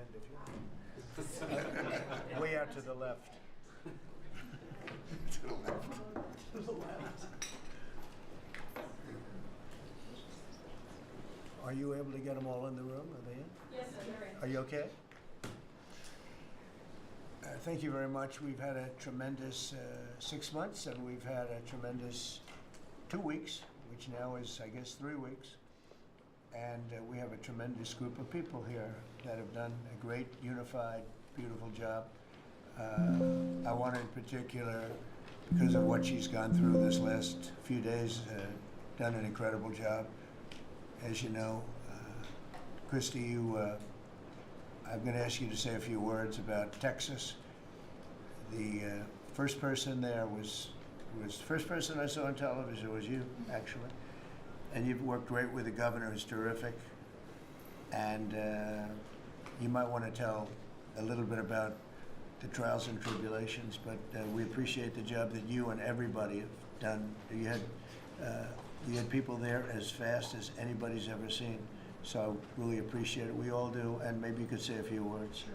stand if you way out to the left. To the left. To the left. Are you able to get them all in the room? Are they in? Yes, sir, they're in. Are you okay? Thank you very much. We've had a tremendous 6 months, and we've had a tremendous 2 weeks, which now is, I guess, 3 weeks. And we have a tremendous group of people here that have done a great, unified, beautiful job. I want to, in particular, because of what she's gone through this last few days, done an incredible job. As you know, Christy, I'm going to ask you to say a few words about Texas. The first person there was the first person I saw on television was you, actually. And you've worked great with the governor, who's terrific. And you might want to tell a little bit about the trials and tribulations, but we appreciate the job that you and everybody have done. You had people there as fast as anybody's ever seen. So I really appreciate it. We all do. And maybe you could say a few words. Sure.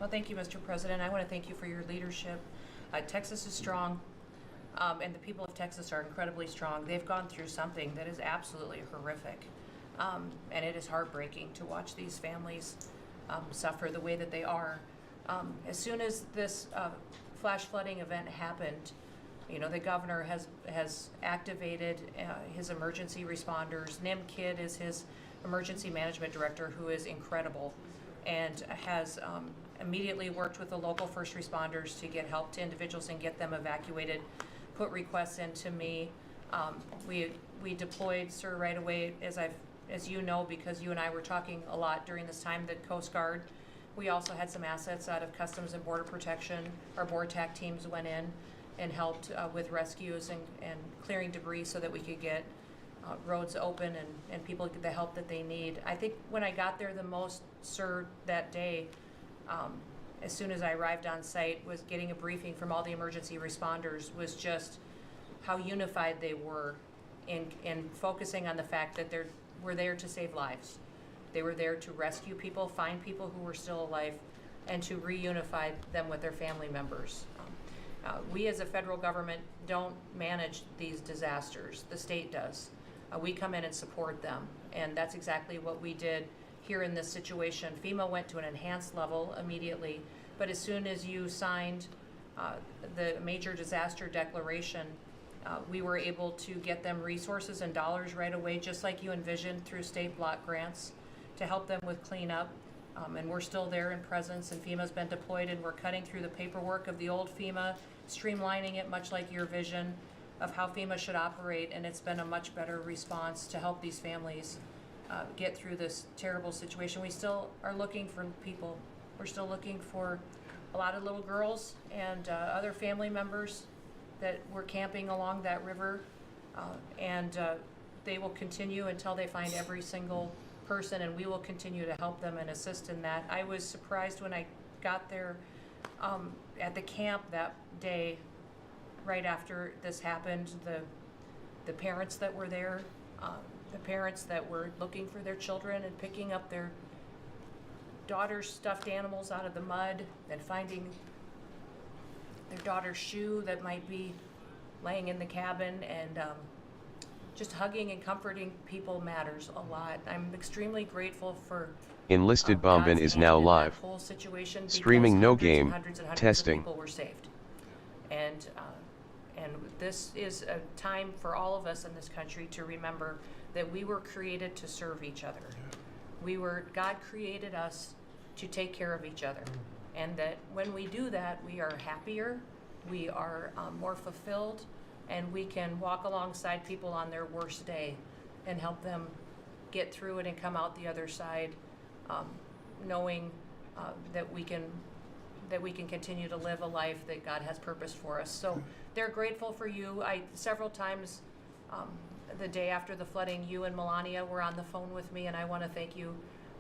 Well, thank you, Mr. President. I want to thank you for your leadership. Texas is strong, and the people of Texas are incredibly strong. They've gone through something that is absolutely horrific, and it is heartbreaking to watch these families suffer the way that they are. As soon as this flash flooding event happened, you know, the governor has activated his emergency responders. Nim Kidd is his emergency management director, who is incredible, and has immediately worked with the local first responders to get help to individuals and get them evacuated, put requests in to me. We deployed, sir, right away, as you know, because you and I were talking a lot during this time, the Coast Guard. We also had some assets out of Customs and Border Protection. Our BORTAC teams went in and helped with rescues and clearing debris so that we could get roads open and people get the help that they need. I think when I got there the most, sir, that day, as soon as I arrived on site, was getting a briefing from all the emergency responders, was just how unified they were in focusing on the fact that we're there to save lives. They were there to rescue people, find people who were still alive, and to reunify them with their family members. We as a federal government don't manage these disasters. The state does. We come in and support them, and that's exactly what we did here in this situation. FEMA went to an enhanced level immediately, but as soon as you signed the major disaster declaration, we were able to get them resources and dollars right away, just like you envisioned, through state block grants to help them with cleanup. And we're still there in presence, and FEMA's been deployed, and we're cutting through the paperwork of the old FEMA, streamlining it much like your vision of how FEMA should operate, and it's been a much better response to help these families get through this terrible situation. We still are looking for people. We're still looking for a lot of little girls and other family members that were camping along that river, and they will continue until they find every single person, and we will continue to help them and assist in that. I was surprised when I got there at the camp that day, right after this happened, the parents that were there, the parents that were looking for their children and picking up their daughter's stuffed animals out of the mud and finding their daughter's shoe that might be laying in the cabin, and just hugging and comforting people matters a lot. I'm extremely grateful for Enlisted Bombin is now live. Whole situation, Streaming no hundreds and game. hundreds and hundreds Testing. of people were saved, and this is a time for all of us in this country to remember that we were created to serve each other. God created us to take care of each other, and that when we do that, we are happier, we are more fulfilled, and we can walk alongside people on their worst day and help them get through it and come out the other side, knowing that we can continue to live a life that God has purpose for us. So they're grateful for you. Several times the day after the flooding, you and Melania were on the phone with me, and I want to thank you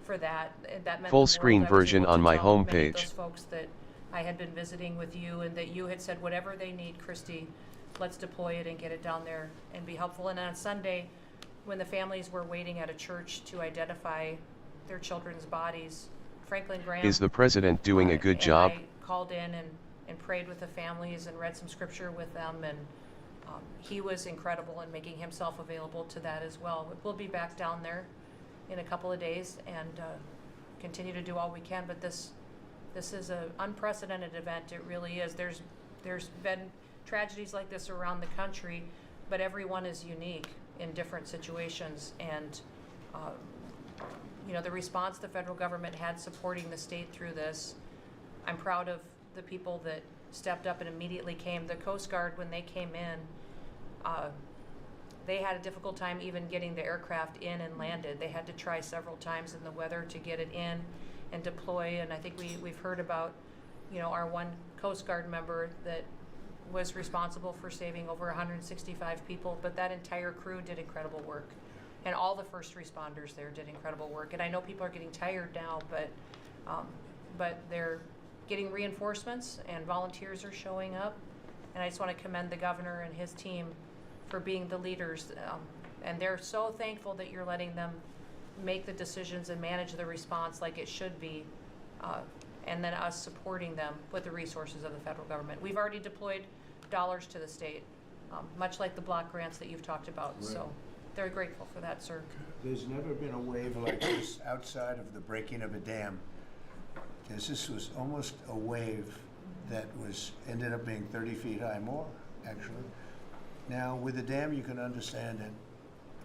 for that. That meant Full the screen world. I was version able on to my tell many of homepage. those folks that I had been visiting with you, and that you had said, whatever they need, Christy, let's deploy it and get it down there and be helpful. And on Sunday, when the families were waiting at a church to identify their children's bodies, Franklin Graham. Is the president doing a good and job? I called in and prayed with the families and read some scripture with them, and he was incredible in making himself available to that as well. We'll be back down there in a couple of days and continue to do all we can, but this is an unprecedented event. It really is. There's been tragedies like this around the country, but everyone is unique in different situations, and the response the federal government had supporting the state through this, I'm proud of the people that stepped up and immediately came. The Coast Guard, when they came in, they had a difficult time even getting the aircraft in and landed. They had to try several times in the weather to get it in and deploy, and I think we've heard about, our one Coast Guard member that was responsible for saving over 165 people, but that entire crew did incredible work. And all the first responders there did incredible work. And I know people are getting tired now, but they're getting reinforcements and volunteers are showing up. And I just want to commend the governor and his team for being the leaders. And they're so thankful that you're letting them make the decisions and manage the response like it should be. And then us supporting them with the resources of the federal government. We've already deployed dollars to the state, much like the block grants that you've talked about. Right. So they're grateful for that, sir. There's never been a wave like this outside of the breaking of a dam. Because this was almost a wave that ended up being 30 feet high, more actually. Now with the dam you can understand it,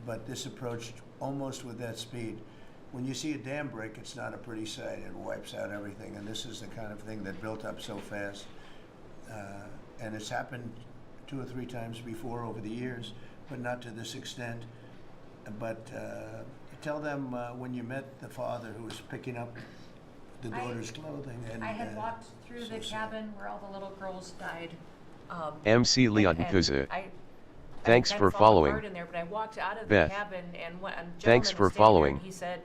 but this approached almost with that speed. When you see a dam break, it's not a pretty sight. It wipes out everything, and this is the kind of thing that built up so fast. And it's happened 2 or 3 times before over the years, but not to this extent. But tell them when you met the father who was picking up the daughter's clothing. And I had walked through the cabin where all the little girls died. MC Leon and Kuza. I Thanks kind for of fell following. apart in there, but I walked out of Beth. the cabin, and a gentleman Thanks was for standing there, following. and he said,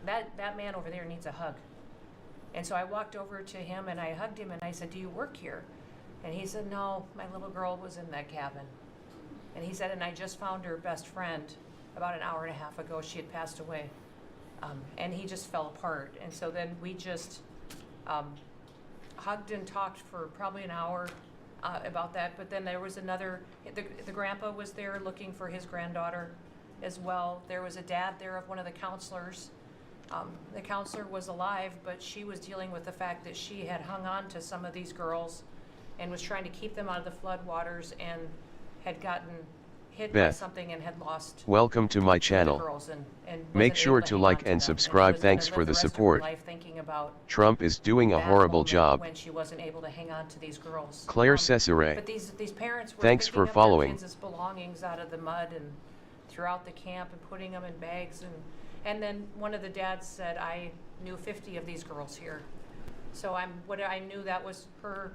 that man over there needs a hug. And so I walked over to him and I hugged him and I said, do you work here? And he said, no, my little girl was in that cabin. And he said, and I just found her best friend about an hour and a half ago. She had passed away. And he just fell apart. And so then we just hugged and talked for probably an hour about that. But then there was the grandpa was there looking for his granddaughter as well. There was a dad there of one of the counselors. The counselor was alive, but she was dealing with the fact that she had hung on to some of these girls and was trying to keep them out of the floodwaters and had gotten hit by Beth, something and had lost welcome to my the channel. girls and Make wasn't sure able to hang like on to and them. subscribe. She was Thanks gonna for live the rest of her support. life thinking about Trump is doing a that horrible moment job. when she wasn't able to hang on to these girls. Claire But Cesare. these parents were Thanks picking for up their following. kids' belongings out of the mud and throughout the camp and putting them in bags, and then one of the dads said, I knew 50 of these girls here. So I knew that was her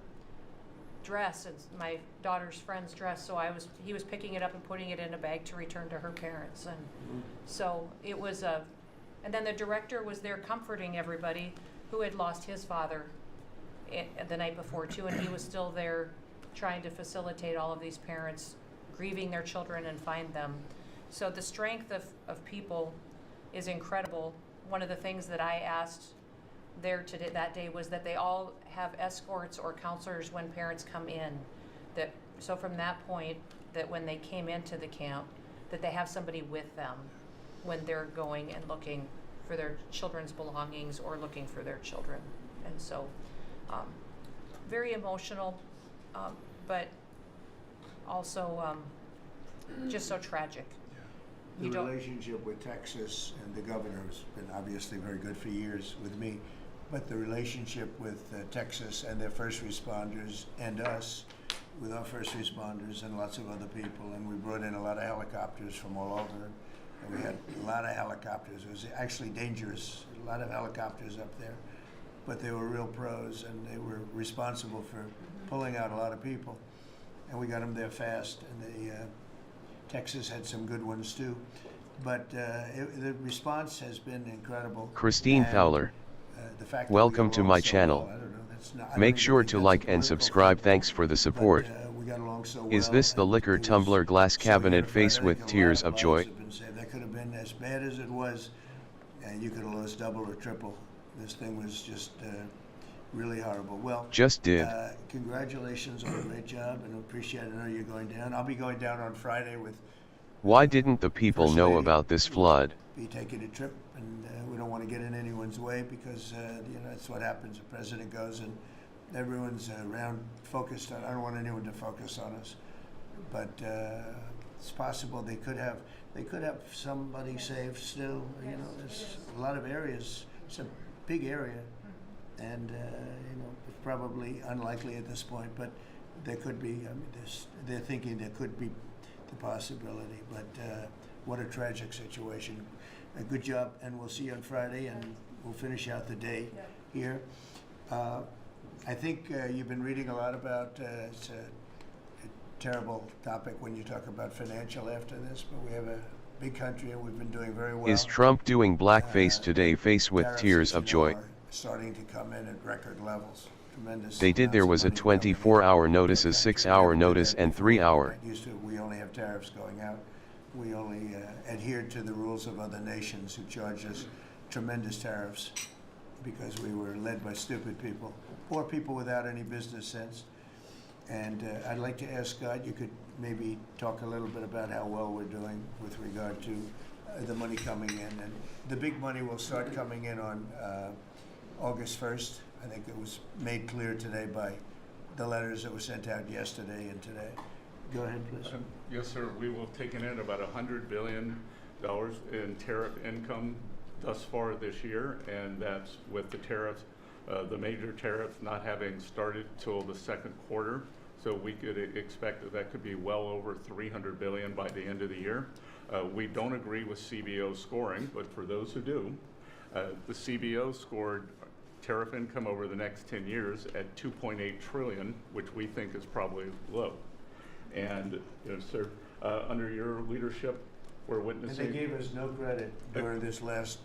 dress and my daughter's friend's dress, so he was picking it up and putting it in a bag to return to her parents. And so it was and then the director was there comforting everybody who had lost his father the night before too, and he was still there trying to facilitate all of these parents grieving their children and find them. So the strength of people is incredible. One of the things that I asked there that day was that they all have escorts or counselors when parents come in. So from that point, that when they came into the camp, that they have somebody with them when they're going and looking for their children's belongings or looking for their children. And so, very emotional, but also just so tragic. The relationship with Texas and the governor has been obviously very good for years with me, but the relationship with Texas and their first responders and us with our first responders and lots of other people, and we brought in a lot of helicopters from all over, and we had a lot of helicopters. It was actually dangerous, a lot of helicopters up there, but they were real pros and they were responsible for pulling out a lot of people, and we got them there fast, and Texas had some good ones too, but the response has been incredible. Christine And, Fowler. the fact that Welcome we to got my along so channel. well, I don't know, I don't Make even sure think to that's a like and political subscribe. thing, Thanks for the support. but, we got along so Is well, this the and liquor it was tumbler glass so cabinet unified. face I with think a lot tears of lives joy? have been saved. That could have been as bad as it was, and you could have lost double or triple. This thing was just really horrible. Well, Just did. congratulations on a great job, and appreciate it. I know you're going down. I'll be going down on Friday with Why didn't the people First know Lady. about this flood? We'll be taking a trip, and we don't want to get in anyone's way because that's what happens. The president goes and everyone's around focused on. I don't want anyone to focus on us, but it's possible they could have somebody saved still. There's a lot of areas. It's a big area, and it's probably unlikely at this point, but there could be. I mean, they're thinking there could be the possibility, but what a tragic situation. A good job, and we'll see you on Friday, and we'll finish out the day here. I think you've been reading a lot about, it's a terrible topic when you talk about financial after this, but we have a big country and we've been doing very well. Is Trump doing blackface today? Face with Tariffs, tears as of you joy. know, are starting to come in at record levels. Tremendous. They did. There amounts was a of money coming in. 24-hour notice, a Okay. 6-hour We never did notice, that and before. 3-hour. We only have tariffs going out. We only adhered to the rules of other nations who charged us tremendous tariffs because we were led by stupid people or people without any business sense. And I'd like to ask Scott, you could maybe talk a little bit about how well we're doing with regard to the money coming in. And the big money will start coming in on August 1st. I think it was made clear today by the letters that were sent out yesterday and today. Go ahead, please. Yes, sir. We will have taken in about $100 billion in tariff income thus far this year, and that's with the tariffs, the major tariffs not having started till the second quarter. So we could expect that could be well over $300 billion by the end of the year. We don't agree with CBO scoring, but for those who do, the CBO scored tariff income over the next 10 years at $2.8 trillion, which we think is probably low. And, sir, under your leadership, we're And witnessing. they gave us no credit during this last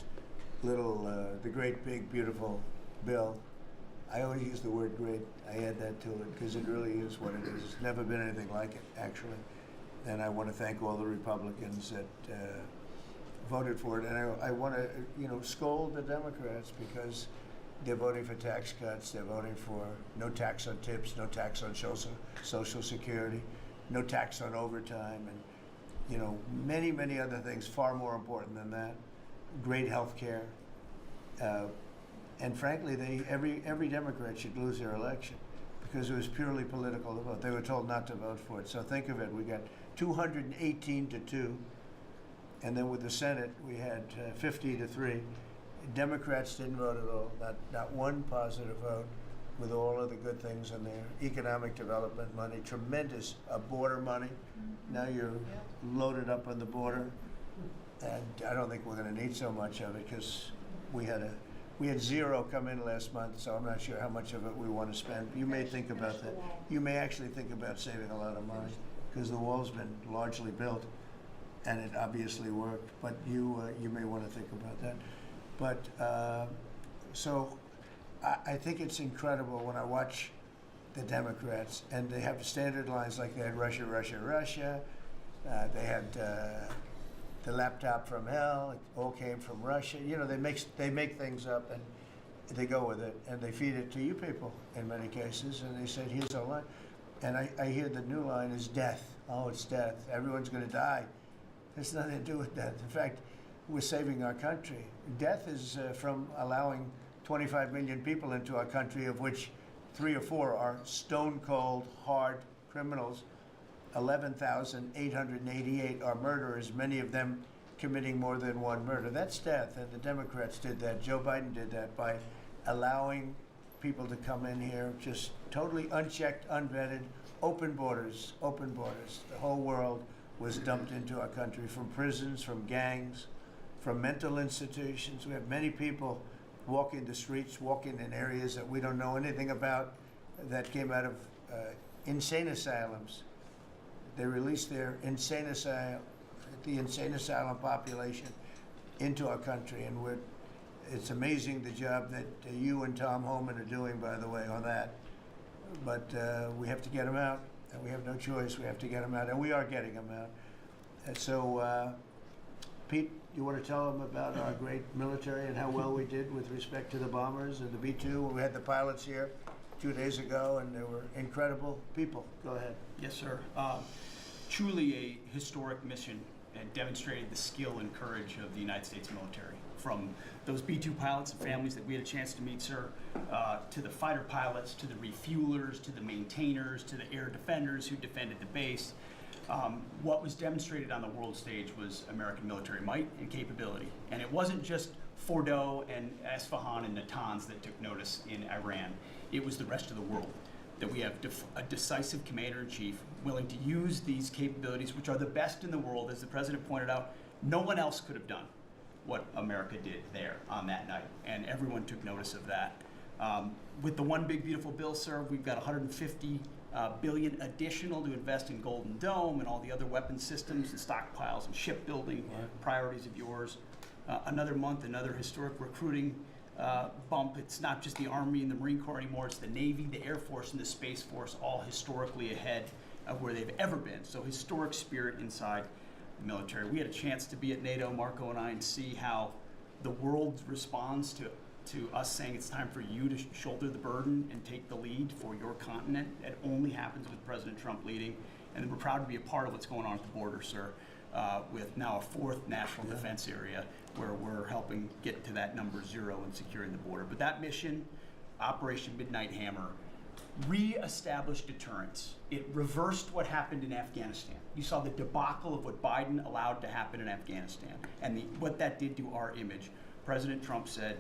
little, the great, big, beautiful bill. I always use the word great. I add that to it because it really is what it is. It's never been anything like it, actually. And I want to thank all the Republicans that voted for it. And I want to, scold the Democrats because they're voting for tax cuts. They're voting for no tax on tips, no tax on Social Security, no tax on overtime, and many, many other things far more important than that. Great health care. And frankly, every Democrat should lose their election because it was purely political to vote. They were told not to vote for it. So think of it. We got 218 to 2. And then with the Senate, we had 50 to 3. Democrats didn't vote at all. Not one positive vote with all of the good things in there. Economic development money, tremendous border money. Now you're loaded up on the border. And I don't think we're going to need so much of it because we had zero come in last month, so I'm not sure how much of it we want to spend. You may think about that. You may actually think about saving a lot of money because the wall's been largely built, and it obviously worked. But you may want to think about that. But so I think it's incredible when I watch the Democrats, and they have standard lines like they had Russia, Russia, Russia. They had the laptop from hell. It all came from Russia. They make things up and they go with it and they feed it to you people in many cases. And they said, here's our line. And I hear the new line is death. Oh, it's death. Everyone's going to die. There's nothing to do with death. In fact, we're saving our country. Death is from allowing 25 million people into our country, of which 3 or 4 are stone cold, hard criminals. 11,888 are murderers, many of them committing more than one murder. That's death, and the Democrats did that. Joe Biden did that by allowing people to come in here just totally unchecked, unvetted, open borders, open borders. The whole world was dumped into our country from prisons, from gangs, from mental institutions. We have many people walking the streets, walking in areas that we don't know anything about that came out of insane asylums. They released their the insane asylum population into our country, and it's amazing the job that you and Tom Homan are doing, by the way, on that. But we have to get them out, and we have no choice. We have to get them out, and we are getting them out. And so, Pete, You want to tell them about our great military and how well we did with respect to the bombers and the B-2? We had the pilots here 2 days ago, and they were incredible people. Go ahead. Yes, sir. Truly a historic mission and demonstrated the skill and courage of the United States military. From those B-2 pilots and families that we had a chance to meet, sir, to the fighter pilots, to the refuelers, to the maintainers, to the air defenders who defended the base. What was demonstrated on the world stage was American military might and capability. And it wasn't just Fordo and Esfahan and Natanz that took notice in Iran. It was the rest of the world, that we have a decisive commander-in-chief willing to use these capabilities, which are the best in the world. As the president pointed out, no one else could have done what America did there on that night, and everyone took notice of that. With the One Big Beautiful Bill, sir, we've got $150 billion additional to invest in Golden Dome and all the other weapons systems and stockpiles and shipbuilding priorities of yours. Another month, another historic recruiting bump. It's not just the Army and the Marine Corps anymore, it's the Navy, the Air Force, and the Space Force, all historically ahead of where they've ever been. So historic spirit inside the military. We had a chance to be at NATO, Marco and I, and see how the world responds to us saying it's time for you to shoulder the burden and take the lead for your continent. It only happens with President Trump leading. And we're proud to be a part of what's going on at the border, sir, with now a fourth national defense area where we're helping get to that number 0 and securing the border. But that mission, Operation Midnight Hammer, re-established deterrence. It reversed what happened in Afghanistan. You saw the debacle of what Biden allowed to happen in Afghanistan and what that did to our image. President Trump said,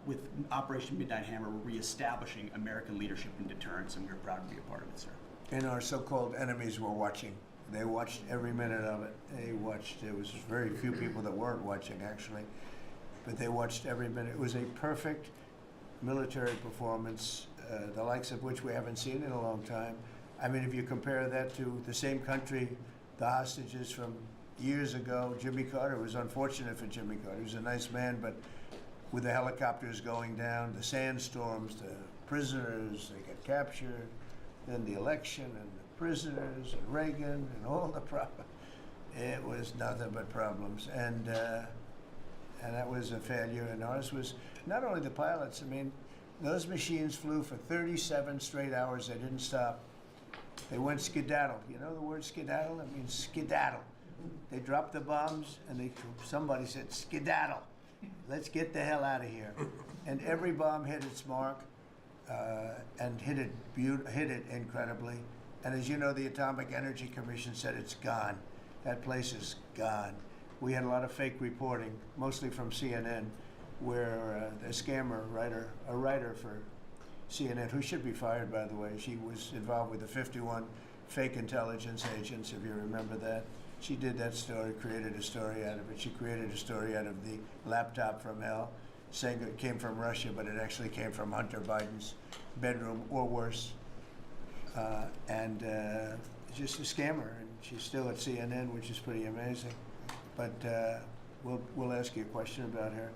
with Operation Midnight Hammer, we're reestablishing American leadership and deterrence, and we're proud to be a part of it, sir. And our so-called enemies were watching. They watched every minute of it. They watched. There was very few people that weren't watching, actually, but they watched every minute. It was a perfect military performance, the likes of which we haven't seen in a long time. I mean, if you compare that to the same country, the hostages from years ago, Jimmy Carter, was unfortunate for Jimmy Carter. He was a nice man, but with the helicopters going down, the sandstorms, the prisoners, they get captured, then the election and the prisoners and Reagan and all the problems. It was nothing but problems. And that was a failure. And ours was not only the pilots. I mean, those machines flew for 37 straight hours. They didn't stop. They went skedaddle. You know the word skedaddle? It means skedaddle. They dropped the bombs and somebody said, skedaddle. Let's get the hell out of here. And every bomb hit its mark and hit it incredibly. And as you know, the Atomic Energy Commission said it's gone. That place is gone. We had a lot of fake reporting, mostly from CNN, where the scammer writer, a writer for CNN, who should be fired, by the way, she was involved with the 51 fake intelligence agents, if you remember that. She did that story, created a story out of it. She created a story out of the laptop from hell, saying it came from Russia, but it actually came from Hunter Biden's bedroom, or worse. Just a scammer, and she's still at CNN, which is pretty amazing. But we'll ask you a question about her.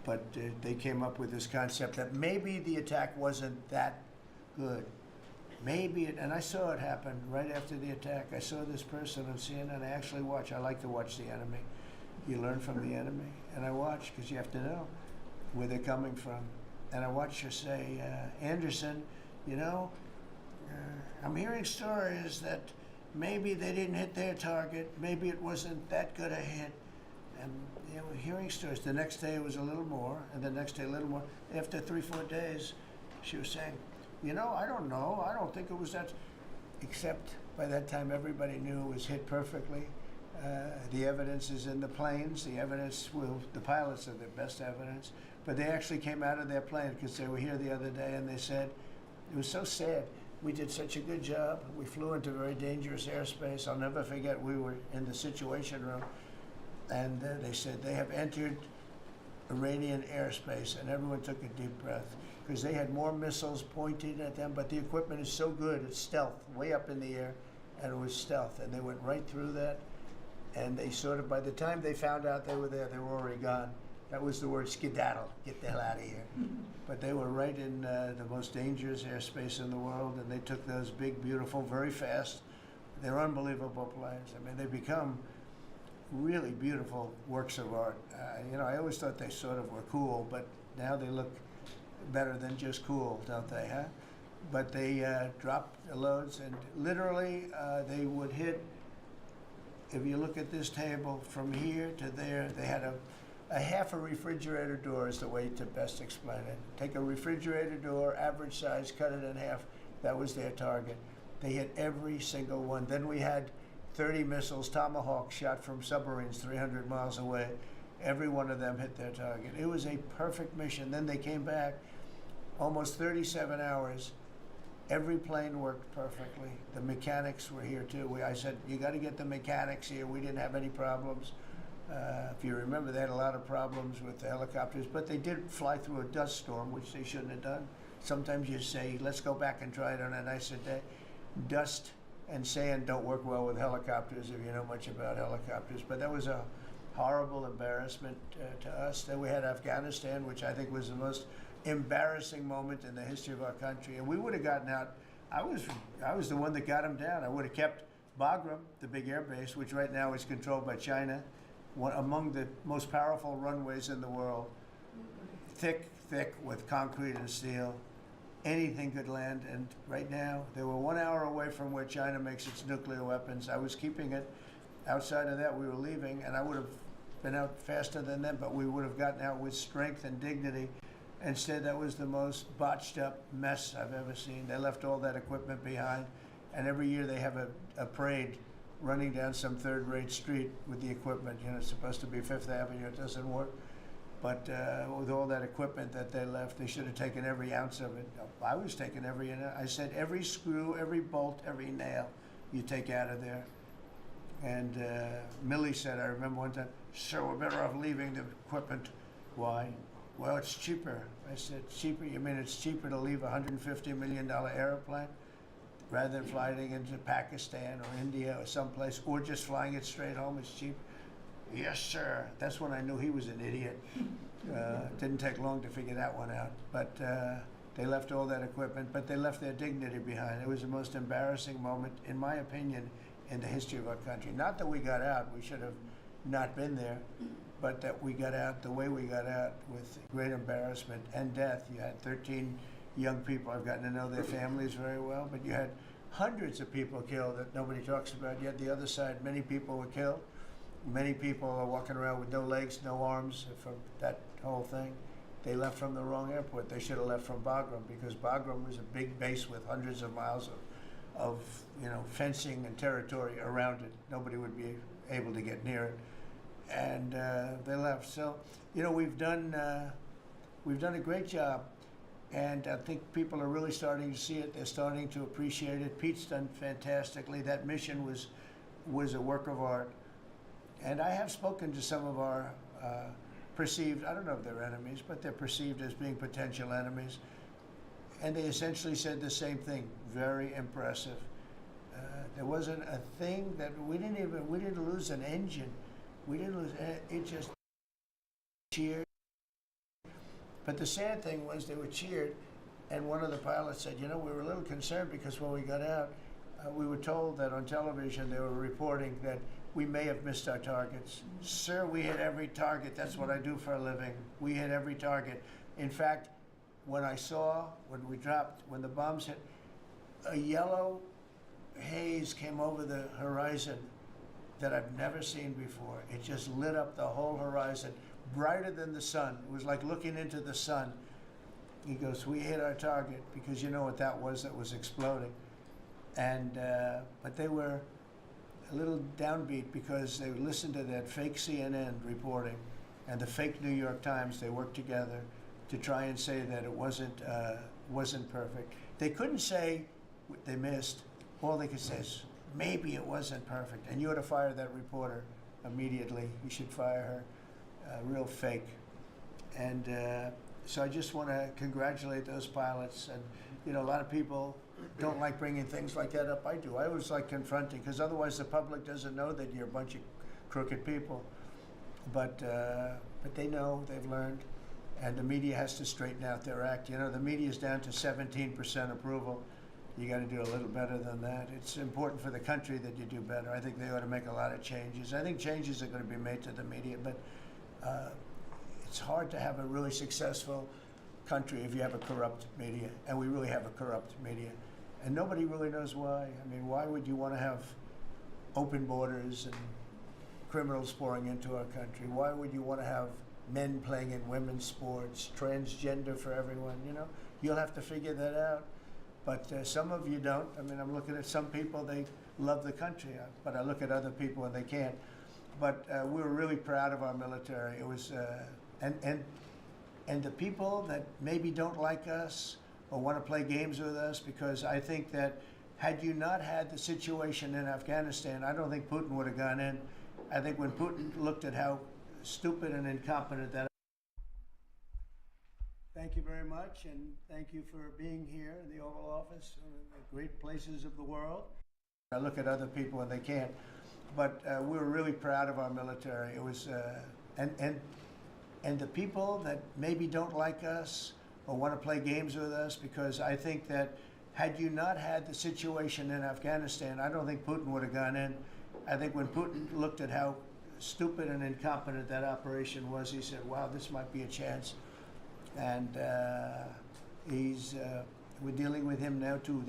But they came up with this concept that maybe the attack wasn't that good. Maybe it, and I saw it happen right after the attack. I saw this person on CNN. I actually watch. I like to watch the enemy. You learn from the enemy, and I watch because you have to know where they're coming from. And I watched her say, Anderson, you know, I'm hearing stories that maybe they didn't hit their target. Maybe it wasn't that good a hit. And you know, hearing stories. The next day it was a little more, and the next day a little more. After 3-4 days, she was saying, you know, I don't know. I don't think it was that. Except by that time, everybody knew it was hit perfectly. The evidence is in the planes. The evidence the pilots are the best evidence. But they actually came out of their plane because they were here the other day, and they said, it was so sad. We did such a good job. We flew into very dangerous airspace. I'll never forget, we were in the Situation Room, and they said they have entered Iranian airspace, and everyone took a deep breath because they had more missiles pointed at them, but the equipment is so good, it's stealth, way up in the air, and it was stealth, and they went right through that, and they sort of, by the time they found out they were there, they were already gone. That was the word skedaddle, get the hell out of here. But they were right in the most dangerous airspace in the world, and they took those big, beautiful, very fast, they're unbelievable planes. I mean, they become really beautiful works of art. You know, I always thought they sort of were cool, but now they look better than just cool, don't they, huh? But they dropped the loads, and literally they would hit, if you look at this table, from here to there, they had a half a refrigerator door is the way to best explain it. Take a refrigerator door, average size, cut it in half. That was their target. They hit every single one. Then we had 30 missiles, Tomahawk, shot from submarines 300 miles away. Every one of them hit their target. It was a perfect mission. Then they came back, almost 37 hours. Every plane worked perfectly. The mechanics were here too. I said, you got to get the mechanics here. We didn't have any problems. If you remember, they had a lot of problems with the helicopters, but they did fly through a dust storm, which they shouldn't have done. Sometimes you say, let's go back and try it on a nicer day. Dust and sand don't work well with helicopters if you know much about helicopters, but that was a horrible embarrassment to us. Then we had Afghanistan, which I think was the most embarrassing moment in the history of our country, and we would have gotten out. I was the one that got them down. I would have kept Bagram, the big air base, which right now is controlled by China, one among the most powerful runways in the world, thick with concrete and steel. Anything could land, and right now they were 1 hour away from where China makes its nuclear weapons. I was keeping it. Outside of that, we were leaving, and I would have been out faster than them, but we would have gotten out with strength and dignity. Instead, that was the most botched up mess I've ever seen. They left all that equipment behind, and every year they have a parade running down some third-rate street with the equipment. You know, it's supposed to be Fifth Avenue. It doesn't work. But with all that equipment that they left, they should have taken every ounce of it. I was taking every ounce. I said every screw, every bolt, every nail you take out of there. And Millie said, I remember one time, sir, we're better off leaving the equipment. Why? Well, it's cheaper. I said, cheaper? You mean it's cheaper to leave a $150 million airplane rather than flying into Pakistan or India or someplace, or just flying it straight home? It's cheap. Yes, sir. That's when I knew he was an idiot. Didn't take long to figure that one out. But they left all that equipment, but they left their dignity behind. It was the most embarrassing moment, in my opinion, in the history of our country. Not that we got out. We should have not been there, but that we got out the way we got out, with great embarrassment and death. You had 13 young people. I've gotten to know their families very well, but you had hundreds of people killed that nobody talks about. Yet the other side, many people were killed. Many people are walking around with no legs, no arms from that whole thing. They left from the wrong airport. They should have left from Bagram, because Bagram was a big base with hundreds of miles of fencing and territory around it. Nobody would be able to get near it, and they left. So, we've done a great job, and I think people are really starting to see it. They're starting to appreciate it. Pete's done fantastically. That mission was a work of art. And I have spoken to some of our perceived, I don't know if they're enemies, but they're perceived as being potential enemies. And they essentially said the same thing, very impressive. There wasn't a thing that we didn't lose an engine. We didn't lose, it just cheered. But the sad thing was they were cheered, and one of the pilots said, we were a little concerned because when we got out, we were told that on television they were reporting that we may have missed our targets. Sir, we hit every target. That's what I do for a living. We hit every target. In fact, when we dropped, when the bombs hit, a yellow haze came over the horizon that I've never seen before. It just lit up the whole horizon, brighter than the sun. It was like looking into the sun. He goes, we hit our target, because you know what that was exploding. And but they were a little downbeat because they listened to that fake CNN reporting and the fake New York Times. They worked together to try and say that it wasn't perfect. They couldn't say they missed. All they could say is, maybe it wasn't perfect. And you ought to fire that reporter immediately. You should fire her. Real fake. And so I just want to congratulate those pilots. And a lot of people don't like bringing things like that up. I do. I always like confronting, because otherwise the public doesn't know that you're a bunch of crooked people. But they know, they've learned, and the media has to straighten out their act. The media's down to 17% approval. You got to do a little better than that. It's important for the country that you do better. I think they ought to make a lot of changes. I think changes are going to be made to the media, but it's hard to have a really successful country if you have a corrupt media, and we really have a corrupt media. And nobody really knows why. I mean, why would you want to have open borders and criminals pouring into our country? Why would you want to have men playing in women's sports, transgender for everyone? You know, you'll have to figure that out. But some of you don't. I mean, I'm looking at some people, they love the country, but I look at other people and they can't. But we're really proud of our military. It was, and the people that maybe don't like us or want to play games with us, because I think that had you not had the situation in Afghanistan, I don't think Putin would have gone in. I think when Putin looked at how stupid and incompetent that. Thank you very much, and thank you for being here in the Oval Office, one of the great places of the world. I look at other people and they can't, but we're really proud of our military. It was, and the people that maybe don't like us or want to play games with us, because I think that had you not had the situation in Afghanistan, I don't think Putin would have gone in. I think when Putin looked at how stupid and incompetent that operation was, he said, wow, this might be a chance. And we're dealing with him now too.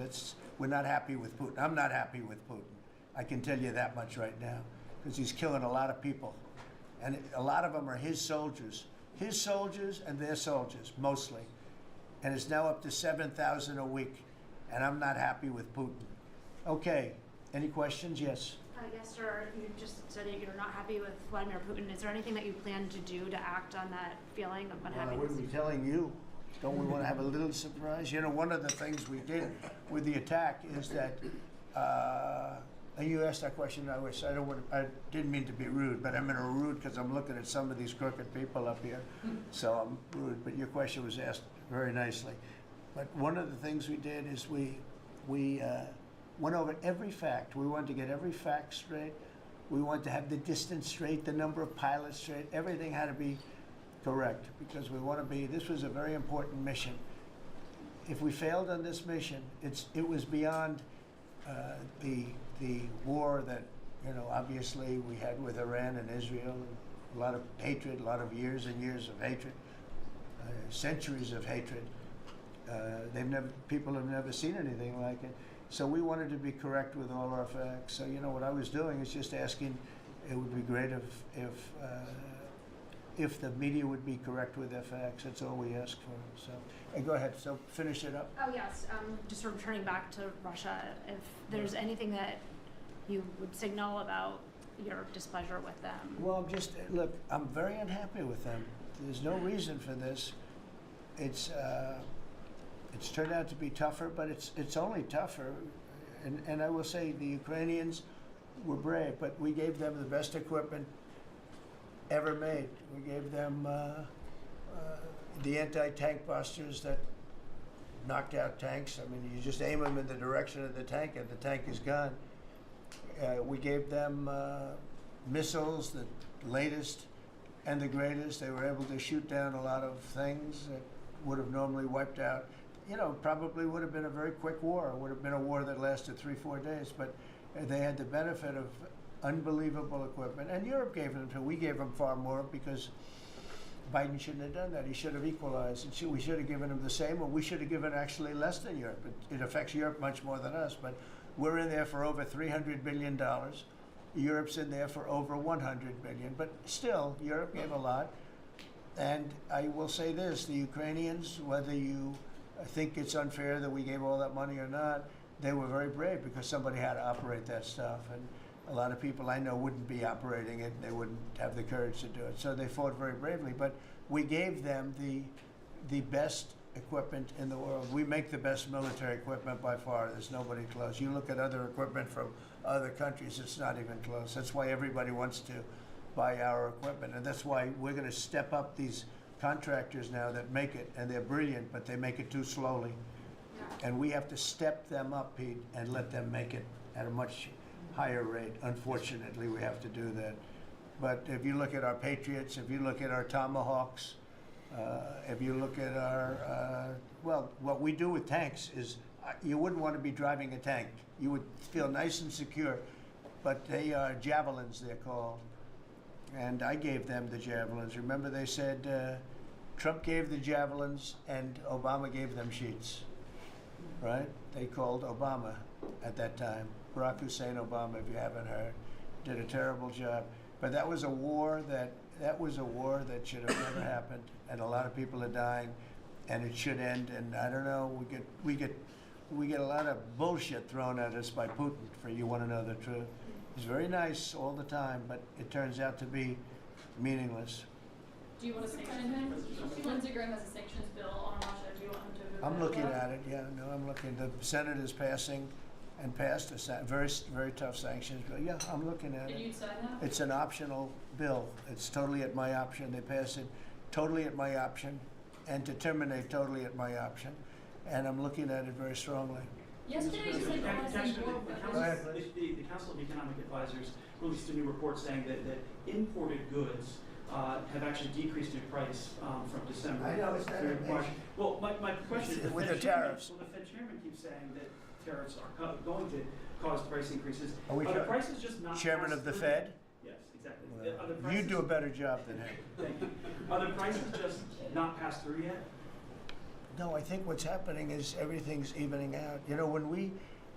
We're not happy with Putin. I'm not happy with Putin. I can tell you that much right now, because he's killing a lot of people. And a lot of them are his soldiers and their soldiers, mostly. And it's now up to 7,000 a week. And I'm not happy with Putin. Okay, any questions? Yes. Yes, sir. You just said that you're not happy with Vladimir Putin. Is there anything that you plan to do to act on that feeling of unhappiness? Well, I wouldn't be telling you. Don't we want to have a little surprise? You know, one of the things we did with the attack is that, and you asked that question, I didn't mean to be rude, but I'm in a rude because I'm looking at some of these crooked people up here, so I'm rude, but your question was asked very nicely. But one of the things we did is we went over every fact. We wanted to get every fact straight. We wanted to have the distance straight, the number of pilots straight. Everything had to be correct, because we want to be, this was a very important mission. If we failed on this mission, it was beyond the war that, you know, obviously we had with Iran and Israel, a lot of hatred, a lot of years and years of hatred, centuries of hatred. People have never seen anything like it. So we wanted to be correct with all our facts. So, you know, what I was doing is just asking, it would be great if the media would be correct with their facts. That's all we ask for. So, hey, go ahead. So finish it up. Oh, yes. Just sort of turning back to Russia, if there's anything that you would signal about your displeasure with them. Well, look, I'm very unhappy with them. There's no reason for this. It's turned out to be tougher, but it's only tougher. And I will say the Ukrainians were brave, but we gave them the best equipment ever made. We gave them the anti-tank busters that knocked out tanks. I mean, you just aim them in the direction of the tank and the tank is gone. We gave them missiles, the latest and the greatest. They were able to shoot down a lot of things that would have normally wiped out. You know, probably would have been a very quick war. It would have been a war that lasted 3-4 days, but they had the benefit of unbelievable equipment. And Europe gave them too. We gave them far more because Biden shouldn't have done that. He should have equalized. We should have given him the same, or we should have given actually less than Europe. It affects Europe much more than us, but we're in there for over $300 billion. Europe's in there for over $100 billion, but still, Europe gave a lot. And I will say this, the Ukrainians, whether you think it's unfair that we gave all that money or not, they were very brave because somebody had to operate that stuff. And a lot of people I know wouldn't be operating it. They wouldn't have the courage to do it. So they fought very bravely. But we gave them the best equipment in the world. We make the best military equipment by far. There's nobody close. You look at other equipment from other countries, it's not even close. That's why everybody wants to buy our equipment. And that's why we're going to step up these contractors now that make it, and they're brilliant, but they make it too slowly. And we have to step them up, Pete, and let them make it at a much higher rate. Unfortunately, we have to do that. But if you look at our Patriots, if you look at our Tomahawks, if you look at our, well, what we do with tanks is, you wouldn't want to be driving a tank. You would feel nice and secure, but they are javelins, they're called. And I gave them the javelins. Remember they said Trump gave the javelins and Obama gave them sheets, right? They called Obama at that time. Barack Hussein Obama, if you haven't heard, did a terrible job. But that was a war that should have never happened, and a lot of people are dying, and it should end. And I don't know, we get a lot of bullshit thrown at us by Putin. For you want to know the truth, he's very nice all the time, but it turns out to be meaningless. Do you want to sanction him? Lindsey Graham has a sanctions bill on Russia. Do you want him to move I'm that looking as well? at it. Yeah, no, I'm looking. The Senate is passing and passed a very tough sanctions bill. Yeah, I'm looking at And it. you'd sign that? It's an optional bill. It's totally at my option. They pass it totally at my option, and to terminate totally at my option. And I'm looking at it very strongly. Yesterday you said policy more Go ahead, weapons. please. The Council of Economic Advisors released a new report saying that imported goods have actually decreased in price from December. I know, it's not through March. amazing. Well, my question is, With Fed the chairman- tariffs. Well, the Fed chairman keeps saying that tariffs are going to cause price increases. Are we the sure? prices just not Chairman passed of the through? Fed? Yes, exactly. Well, Are the you prices- do a better job than him. Thank you. Are the prices just not passed through yet? No, I think what's happening is everything's evening out. You know, when we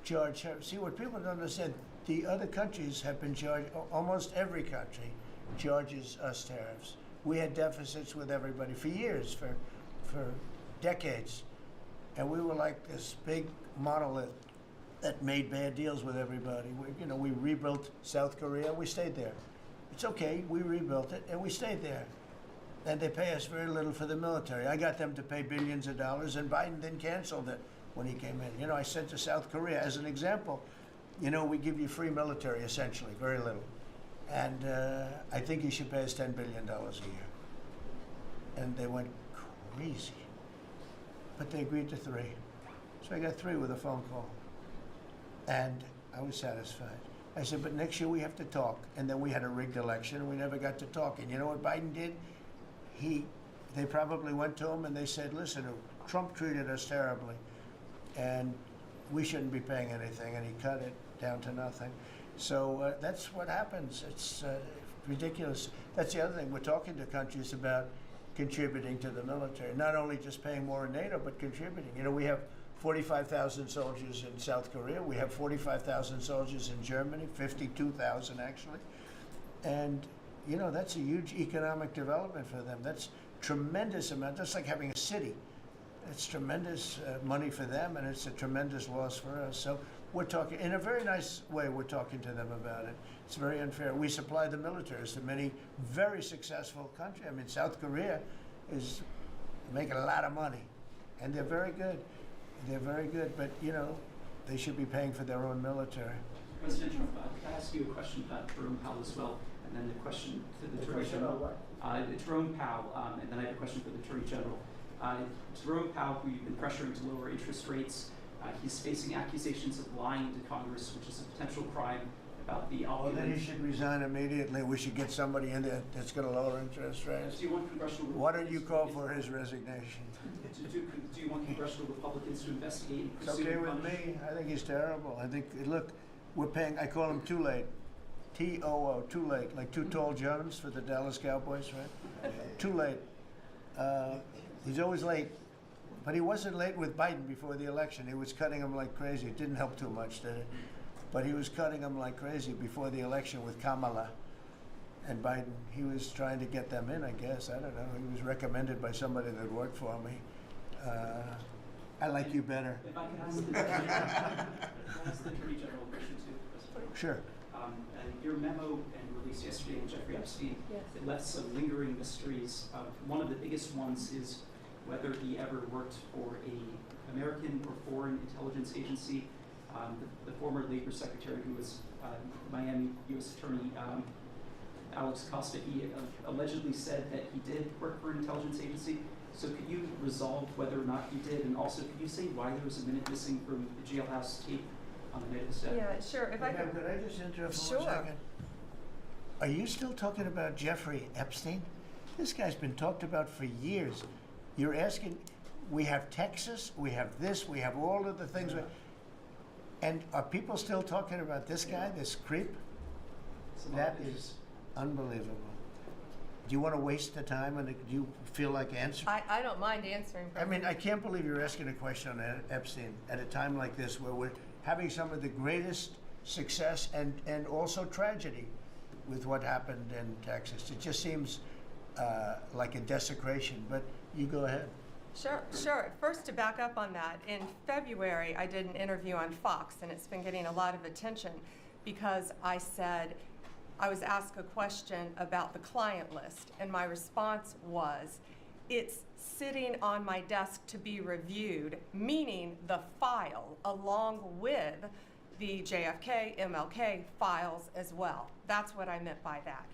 charge, see what people don't understand, the other countries have been charged, almost every country charges us tariffs. We had deficits with everybody for years, for decades. And we were like this big monolith that made bad deals with everybody. We rebuilt South Korea, we stayed there. It's okay, we rebuilt it and we stayed there. And they pay us very little for the military. I got them to pay billions of dollars, and Biden then canceled it when he came in. You know, I sent to South Korea as an example. You know, we give you free military, essentially, very little. And I think you should pay us $10 billion a year. And they went crazy. But they agreed to 3. So I got 3 with a phone call. And I was satisfied. I said, but next year we have to talk. And then we had a rigged election, and we never got to talk. And you know what Biden did? They probably went to him and they said, listen, Trump treated us terribly, and we shouldn't be paying anything, and he cut it down to nothing. So that's what happens. It's ridiculous. That's the other thing. We're talking to countries about contributing to the military, not only just paying more in NATO, but contributing. You know, we have 45,000 soldiers in South Korea. We have 45,000 soldiers in Germany, 52,000 actually. And you know, that's a huge economic development for them. That's tremendous amount, just like having a city. It's tremendous money for them, and it's a tremendous loss for us. So we're talking, in a very nice way, we're talking to them about it. It's very unfair. We supply the militaries to many very successful countries. I mean, South Korea is making a lot of money, and they're very good. They're very good, but, you know, they should be paying for their own military. President Trump, could I ask you a question about Jerome Powell as well? And then the question to the Attorney General. Jerome Powell, and then I have a question for the Attorney General. Jerome Powell, who you've been pressuring to lower interest rates, he's facing accusations of lying to Congress, which is a potential crime about the Well, then he opulence. should resign immediately. We should get somebody in there that's going to lower interest rates. Do you want congressional Why don't you call Republicans- for his resignation? Do you want congressional Republicans to investigate and It's pursue okay and with punish? me. I think he's terrible. I think, look, we're paying, I call him Too Late. T-O-O, Too Late, like Too Tall Jones for the Dallas Cowboys, right? Too late. He's always late. But he wasn't late with Biden before the election. He was cutting him like crazy. It didn't help too much, did it? But he was cutting him like crazy before the election with Kamala and Biden. He was trying to get them in, I guess. I don't know. He was recommended by somebody that worked for me. I like you better. If I could ask the Attorney General a question too, President. Sure. Your memo and release yesterday on Jeffrey Epstein, Yes. it left some lingering mysteries. One of the biggest ones is whether he ever worked for a American or foreign intelligence agency. The former Labor Secretary, who was Miami U.S. Attorney Alex Costa, he allegedly said that he did work for an intelligence agency. So could you resolve whether or not he did, and also could you say why there was a minute missing from the jailhouse tape on the night of the set? Yeah, sure. If I Ma'am, could. could I just interrupt for Sure. 1 second? Are you still talking about Jeffrey Epstein? This guy's been talked about for years. You're asking, We have Texas, we have this, we have all of the things. And are people still talking about this guy, this creep? That is unbelievable. Do you want to waste the time, and do you feel like answering? I don't mind answering. I mean, I can't believe you're asking a question on Epstein at a time like this, where we're having some of the greatest success and also tragedy with what happened in Texas. It just seems like a desecration, but you go ahead. Sure. First, to back up on that, in February, I did an interview on Fox, and it's been getting a lot of attention because I said, I was asked a question about the client list, and my response was, it's sitting on my desk to be reviewed, meaning the file, along with the JFK, MLK files as well. That's what I meant by that.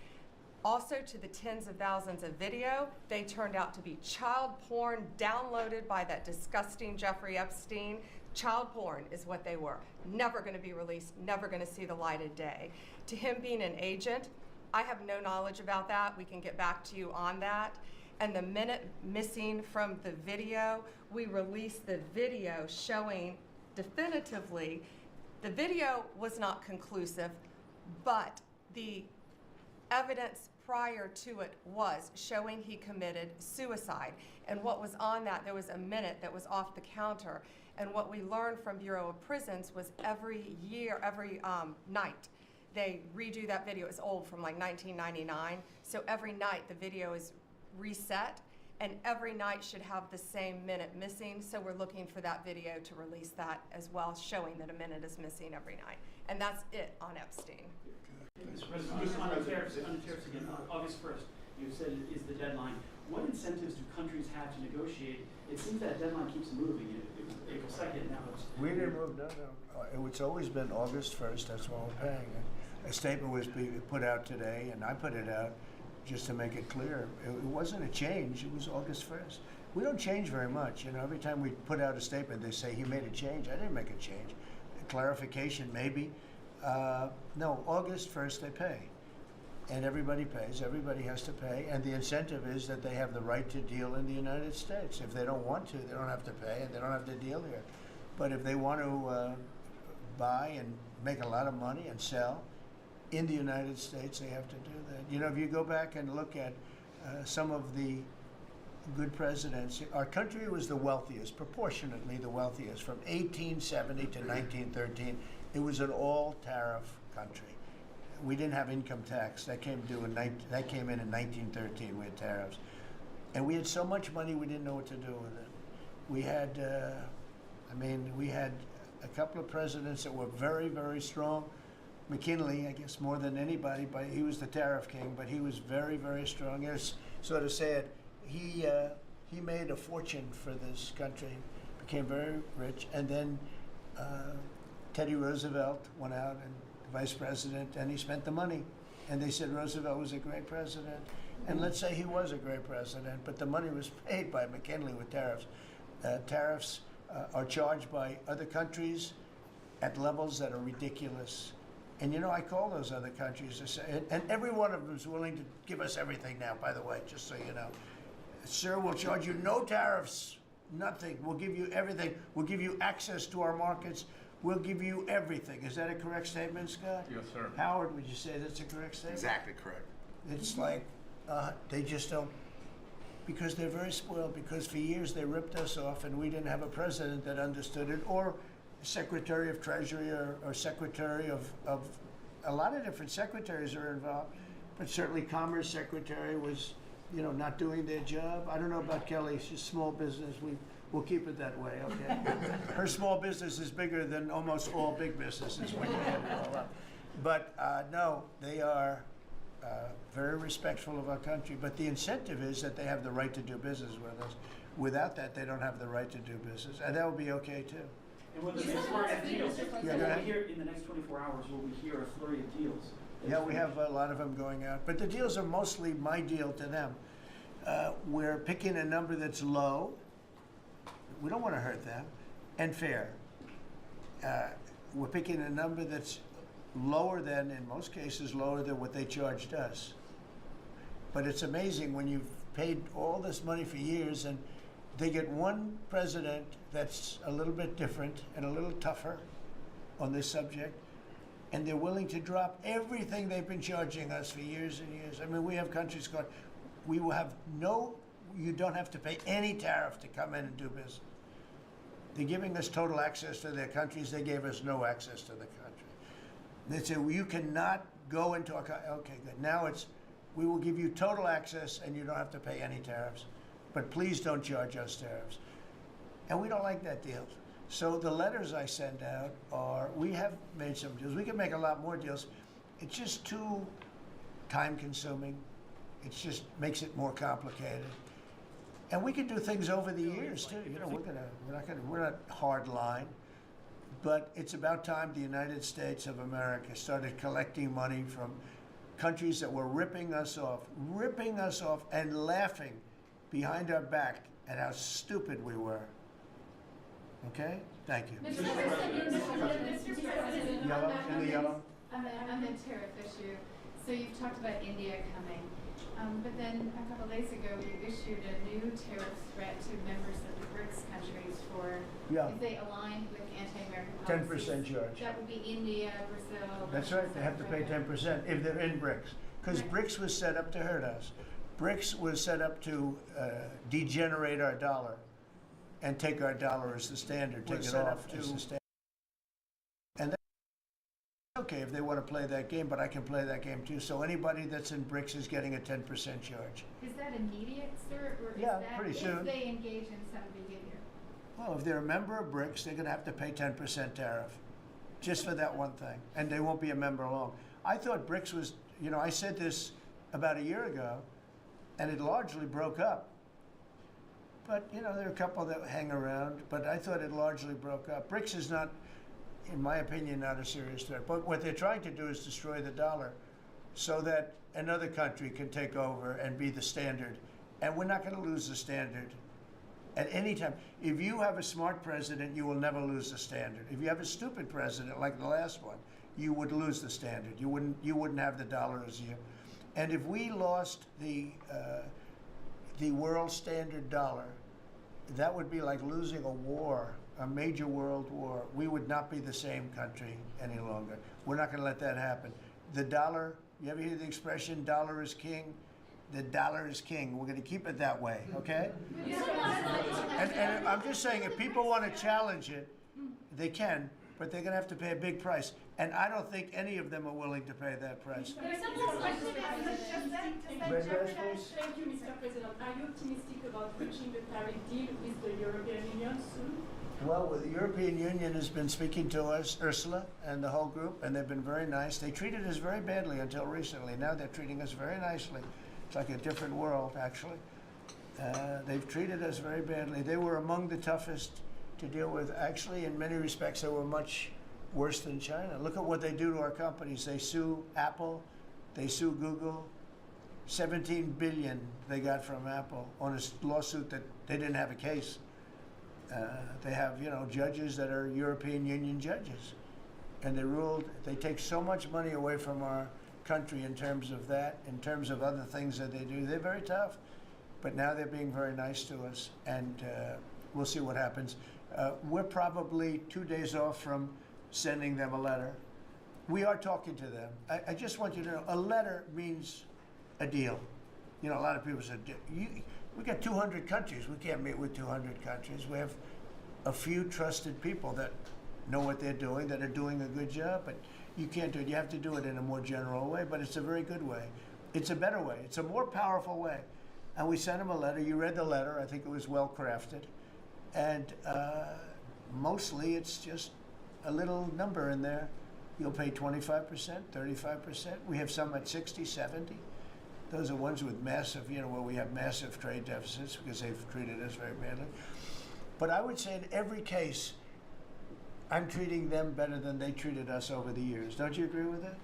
Also, to the tens of thousands of video, they turned out to be child porn downloaded by that disgusting Jeffrey Epstein. Child porn is what they were. Never going to be released, never going to see the light of day. To him being an agent, I have no knowledge about that. We can get back to you on that. And the minute missing from the video, we released the video showing definitively the video was not conclusive, but the evidence prior to it was showing he committed suicide. And what was on that, there was a minute that was off the counter. And what we learned from Bureau of Prisons was every night, they redo that video. It's old, from like 1999. So every night the video is reset, and every night should have the same minute missing. So we're looking for that video to release that as well, showing that a minute is missing every night. And that's it on Epstein. Mr. President, just on the tariffs again, August 1st, you said is the deadline. What incentives do countries have to negotiate? It seems that deadline keeps moving. It was April 2nd, now it's... We didn't move, no. It's always been August 1st, that's what we're paying. A statement was put out today, and I put it out just to make it clear. It wasn't a change, it was August 1st. We don't change very much. You know, every time we put out a statement, they say, he made a change. I didn't make a change. A clarification, maybe. No, August 1st they pay. And everybody pays, everybody has to pay, and the incentive is that they have the right to deal in the United States. If they don't want to, they don't have to pay, and they don't have to deal here. But if they want to buy and make a lot of money and sell in the United States, they have to do that. You know, if you go back and look at some of the good presidents, our country was the wealthiest, proportionately the wealthiest, from 1870 to 1913. It was an all-tariff country. We didn't have income tax. That came in in 1913. We had tariffs, and we had so much money we didn't know what to do with it. We had, we had a couple of presidents that were very, very strong. McKinley, I guess, more than anybody, but he was the tariff king. But he was very, very strong. It's sort of sad. He made a fortune for this country, became very rich, and then Teddy Roosevelt went out and vice president, and he spent the money. And they said Roosevelt was a great president. And let's say he was a great president, but the money was paid by McKinley with tariffs. Tariffs are charged by other countries at levels that are ridiculous. And you know, I call those other countries to say, and every one of them is willing to give us everything now, by the way, just so you know. Sir, we'll charge you no tariffs, nothing. We'll give you everything. We'll give you access to our markets. We'll give you everything. Is that a correct statement, Scott? Yes, sir. Howard, would you say that's a correct statement? Exactly correct. It's like they just don't, because they're very spoiled, because for years they ripped us off and we didn't have a president that understood it, or Secretary of Treasury or Secretary of a lot of different secretaries are involved, but certainly Commerce Secretary was, you know, not doing their job. I don't know about Kelly, she's small business. We'll keep it that way, okay? Her small business is bigger than almost all big businesses when you add it all up. But no, they are very respectful of our country. But the incentive is that they have the right to do business with us. Without that, they don't have the right to do business. And that would be okay, too. And what the next flurry of deals? Yeah, go ahead. In the next 24 hours, will we hear a flurry of deals? Yeah, we have a lot of them going out. But the deals are mostly my deal to them. We're picking a number that's low. We don't want to hurt them, and fair. We're picking a number that's lower than, in most cases, lower than what they charged us. But it's amazing when you've paid all this money for years and they get one president that's a little bit different and a little tougher on this subject, and they're willing to drop everything they've been charging us for years and years. I mean, we have countries going, we will have you don't have to pay any tariff to come in and do business. They're giving us total access to their countries. They gave us no access to the country. They say, well, you cannot go into our country. Okay, good. Now it's, we will give you total access and you don't have to pay any tariffs. But please don't charge us tariffs. And we don't like that deal. So the letters I send out are, we have made some deals. We can make a lot more deals. It's just too time consuming. It just makes it more complicated. And we can do things over the years too. You know, we're not hard line, but it's about time the United States of America started collecting money from countries that were ripping us off and laughing behind our back at how stupid we were. Okay? Thank you. Mr. President, Yellow, in the yellow. On the tariff issue, so you've talked about India coming, but then a couple days ago you issued a new tariff threat to members of the BRICS countries for if they aligned with anti-American policies. 10% charge. That would be India, Brazil. That's right. They have to pay 10% if they're in BRICS, because Right. BRICS was set up to hurt us. BRICS was set up to degenerate our dollar and take our dollar as the standard, take it off as the standard. And that's okay if they want to play that game, but I can play that game too. So anybody that's in BRICS is getting a 10% charge. Is that immediate, sir, or is Yeah, that pretty if soon. they engage in some behavior? Well, if they're a member of BRICS, they're going to have to pay 10% tariff, just for that one thing, and they won't be a member long. I thought BRICS was, you know, I said this about a year ago, and it largely broke up. But, you know, there are a couple that hang around, but I thought it largely broke up. BRICS is not, in my opinion, not a serious threat. But what they're trying to do is destroy the dollar so that another country can take over and be the standard. And we're not going to lose the standard at any time. If you have a smart president, you will never lose the standard. If you have a stupid president like the last one, you would lose the standard. You wouldn't have the dollar as you. And if we lost the world standard dollar, that would be like losing a war, a major world war. We would not be the same country any longer. We're not going to let that happen. The dollar, you ever hear the expression, dollar is king? The dollar is king. We're going to keep it that way, okay? And I'm just saying, if people want to challenge it, they can, but they're going to have to pay a big price. And I don't think any of them are willing to pay that price. There's some more questions. Red dress, please. Thank you, Mr. President. Are you optimistic about reaching the tariff deal with the European Union soon? Well, the European Union has been speaking to us, Ursula and the whole group, and they've been very nice. They treated us very badly until recently. Now they're treating us very nicely. It's like a different world, actually. They've treated us very badly. They were among the toughest to deal with. Actually, in many respects, they were much worse than China. Look at what they do to our companies. They sue Apple, they sue Google. 17 billion they got from Apple on a lawsuit that they didn't have a case. They have, you know, judges that are European Union judges, and they ruled. They take so much money away from our country in terms of that, in terms of other things that they do. They're very tough, but now they're being very nice to us, and we'll see what happens. We're probably 2 days off from sending them a letter. We are talking to them. I just want you to know, a letter means a deal. You know, a lot of people said, we got 200 countries. We can't meet with 200 countries. We have a few trusted people that know what they're doing, that are doing a good job, but you can't do it. You have to do it in a more general way, but it's a very good way. It's a better way. It's a more powerful way. And we sent them a letter. You read the letter. I think it was well crafted. And mostly it's just a little number in there. You'll pay 25%, 35%. We have some at 60, 70. Those are ones with massive, you know, where we have massive trade deficits because they've treated us very badly. But I would say in every case, I'm treating them better than they treated us over the years. Don't you agree with that?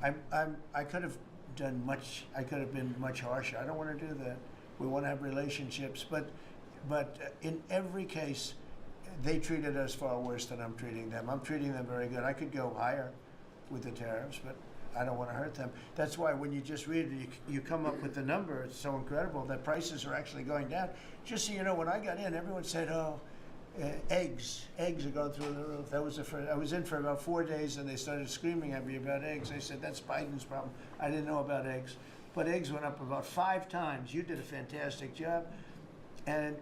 I do. I could have done much. I could have been much harsher. I don't want to do that. We want to have relationships, but in every case, they treated us far worse than I'm treating them. I'm treating them very good. I could go higher with the tariffs, but I don't want to hurt them. That's why when you just read it, you come up with the number. It's so incredible that prices are actually going down. Just so you know, when I got in, everyone said, "Oh, eggs are going through the roof." That was the first. I was in for about 4 days, and they started screaming at me about eggs. I said, "That's Biden's problem." I didn't know about eggs, but eggs went up about 5 times. You did a fantastic job, and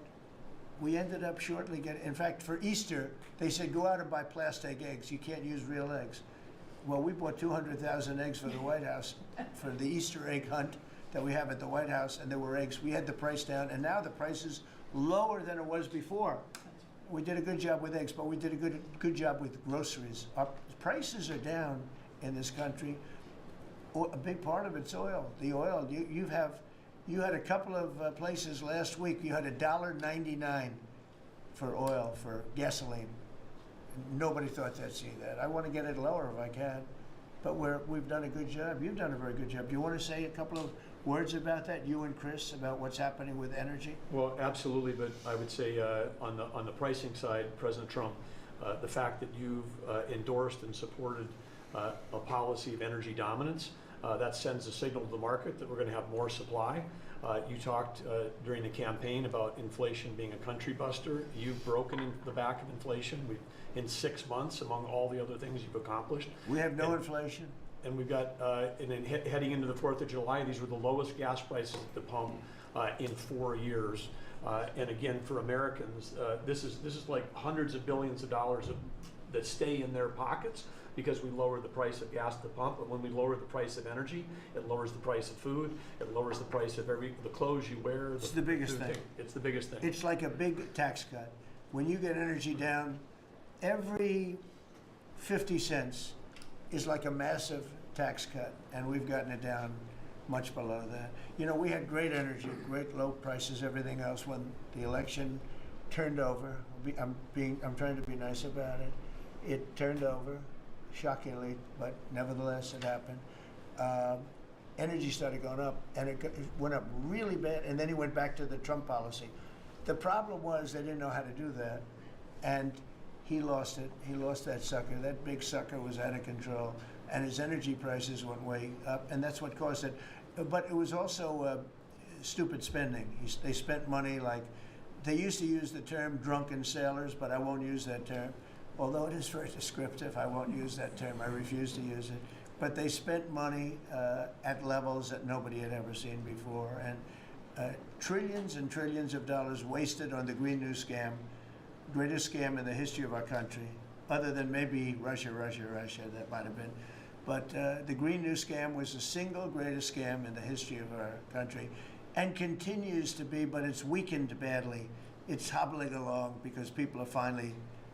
we ended up shortly getting. In fact, for Easter, they said go out and buy plastic eggs. You can't use real eggs. Well, we bought 200,000 eggs for the White House for the Easter egg hunt that we have at the White House, and there were eggs. We had the price down, and now the price is lower than it was before. We did a good job with eggs, but we did a good job with groceries. Our prices are down in this country. A big part of it's oil. The oil, you had a couple of places last week, you had $1.99 for oil, for gasoline. Nobody thought they'd see that. I want to get it lower if I can, but we've done a good job. You've done a very good job. Do you want to say a couple of words about that, you and Chris, about what's happening with energy? Well, absolutely, but I would say on the pricing side, President Trump, the fact that you've endorsed and supported a policy of energy dominance, that sends a signal to the market that we're going to have more supply. You talked during the campaign about inflation being a country buster. You've broken in the back of inflation. In 6 months, among all the other things you've accomplished. We have no inflation. And we've got, and then heading into the 4th of July, these were the lowest gas prices at the pump in 4 years. And again, for Americans, this is like hundreds of billions of dollars that stay in their pockets because we lower the price of gas at the pump. And when we lower the price of energy, it lowers the price of food. It lowers the price of the clothes you wear. It's the biggest thing. It's the biggest thing. It's like a big tax cut. When you get energy down, every 50 cents is like a massive tax cut, and we've gotten it down much below that. You know, we had great energy, great low prices, everything else. When the election turned over, I'm trying to be nice about it. It turned over, shockingly, but nevertheless it happened. Energy started going up, and it went up really bad, and then he went back to the Trump policy. The problem was they didn't know how to do that, and he lost it. He lost that sucker. That big sucker was out of control, and his energy prices went way up, and that's what caused it. But it was also stupid spending. They spent money like, they used to use the term drunken sailors, but I won't use that term. Although it is very descriptive, I won't use that term. I refuse to use it. But they spent money at levels that nobody had ever seen before, and trillions and trillions of dollars wasted on the Green New Scam, greatest scam in the history of our country, other than maybe Russia, that might have been. But the Green New Scam was the single greatest scam in the history of our country, and continues to be, but it's weakened badly. It's hobbling along because people are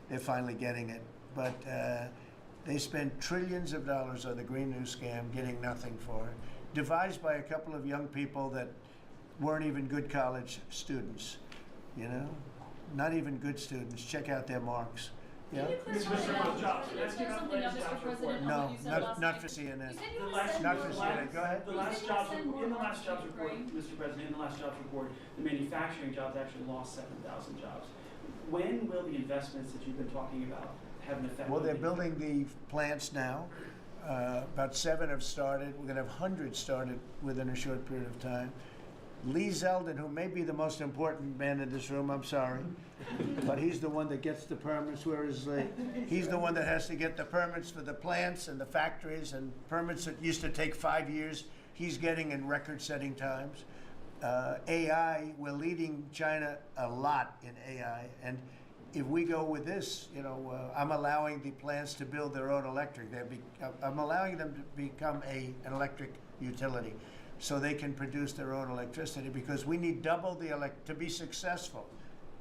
they're finally getting it. But they spent trillions of dollars on the Green New Scam, getting nothing for it. Devised by a couple of young people that weren't even good college students, you know? Not even good students. Check out their marks. Yeah? No, not for CNN. Not for CNN. Go ahead. In the last jobs report, Mr. President, in the last jobs report, the manufacturing jobs actually lost 7,000 jobs. When will the investments that you've been talking about have an effect? Well, they're building the plants now. About 7 have started. We're going to have hundreds started within a short period of time. Lee Zeldin, who may be the most important man in this room, I'm sorry, but he's the one that gets the permits. Where is Lee? He's the one that has to get the permits for the plants and the factories, and permits that used to take 5 years, he's getting in record-setting times. AI, we're leading China a lot in AI, and if we go with this, you know, I'm allowing the plants to build their own electric. I'm allowing them to become an electric utility, so they can produce their own electricity, because we need double to be successful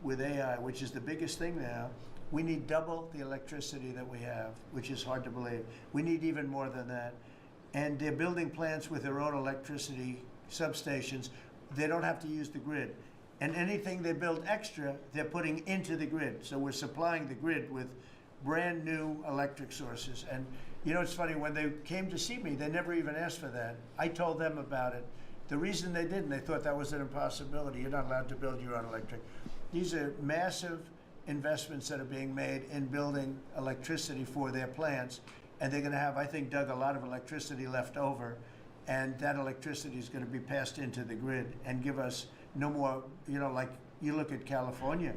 with AI, which is the biggest thing now. We need double the electricity that we have, which is hard to believe. We need even more than that. And they're building plants with their own electricity substations. They don't have to use the grid. And anything they build extra, they're putting into the grid. So we're supplying the grid with brand new electric sources. And you know, it's funny, when they came to see me, they never even asked for that. I told them about it. The reason they didn't, they thought that was an impossibility. You're not allowed to build your own electric. These are massive investments that are being made in building electricity for their plants. and they're going to have, I think, Doug, a lot of electricity left over, and that electricity is going to be passed into the grid and give us no more, like you look at California,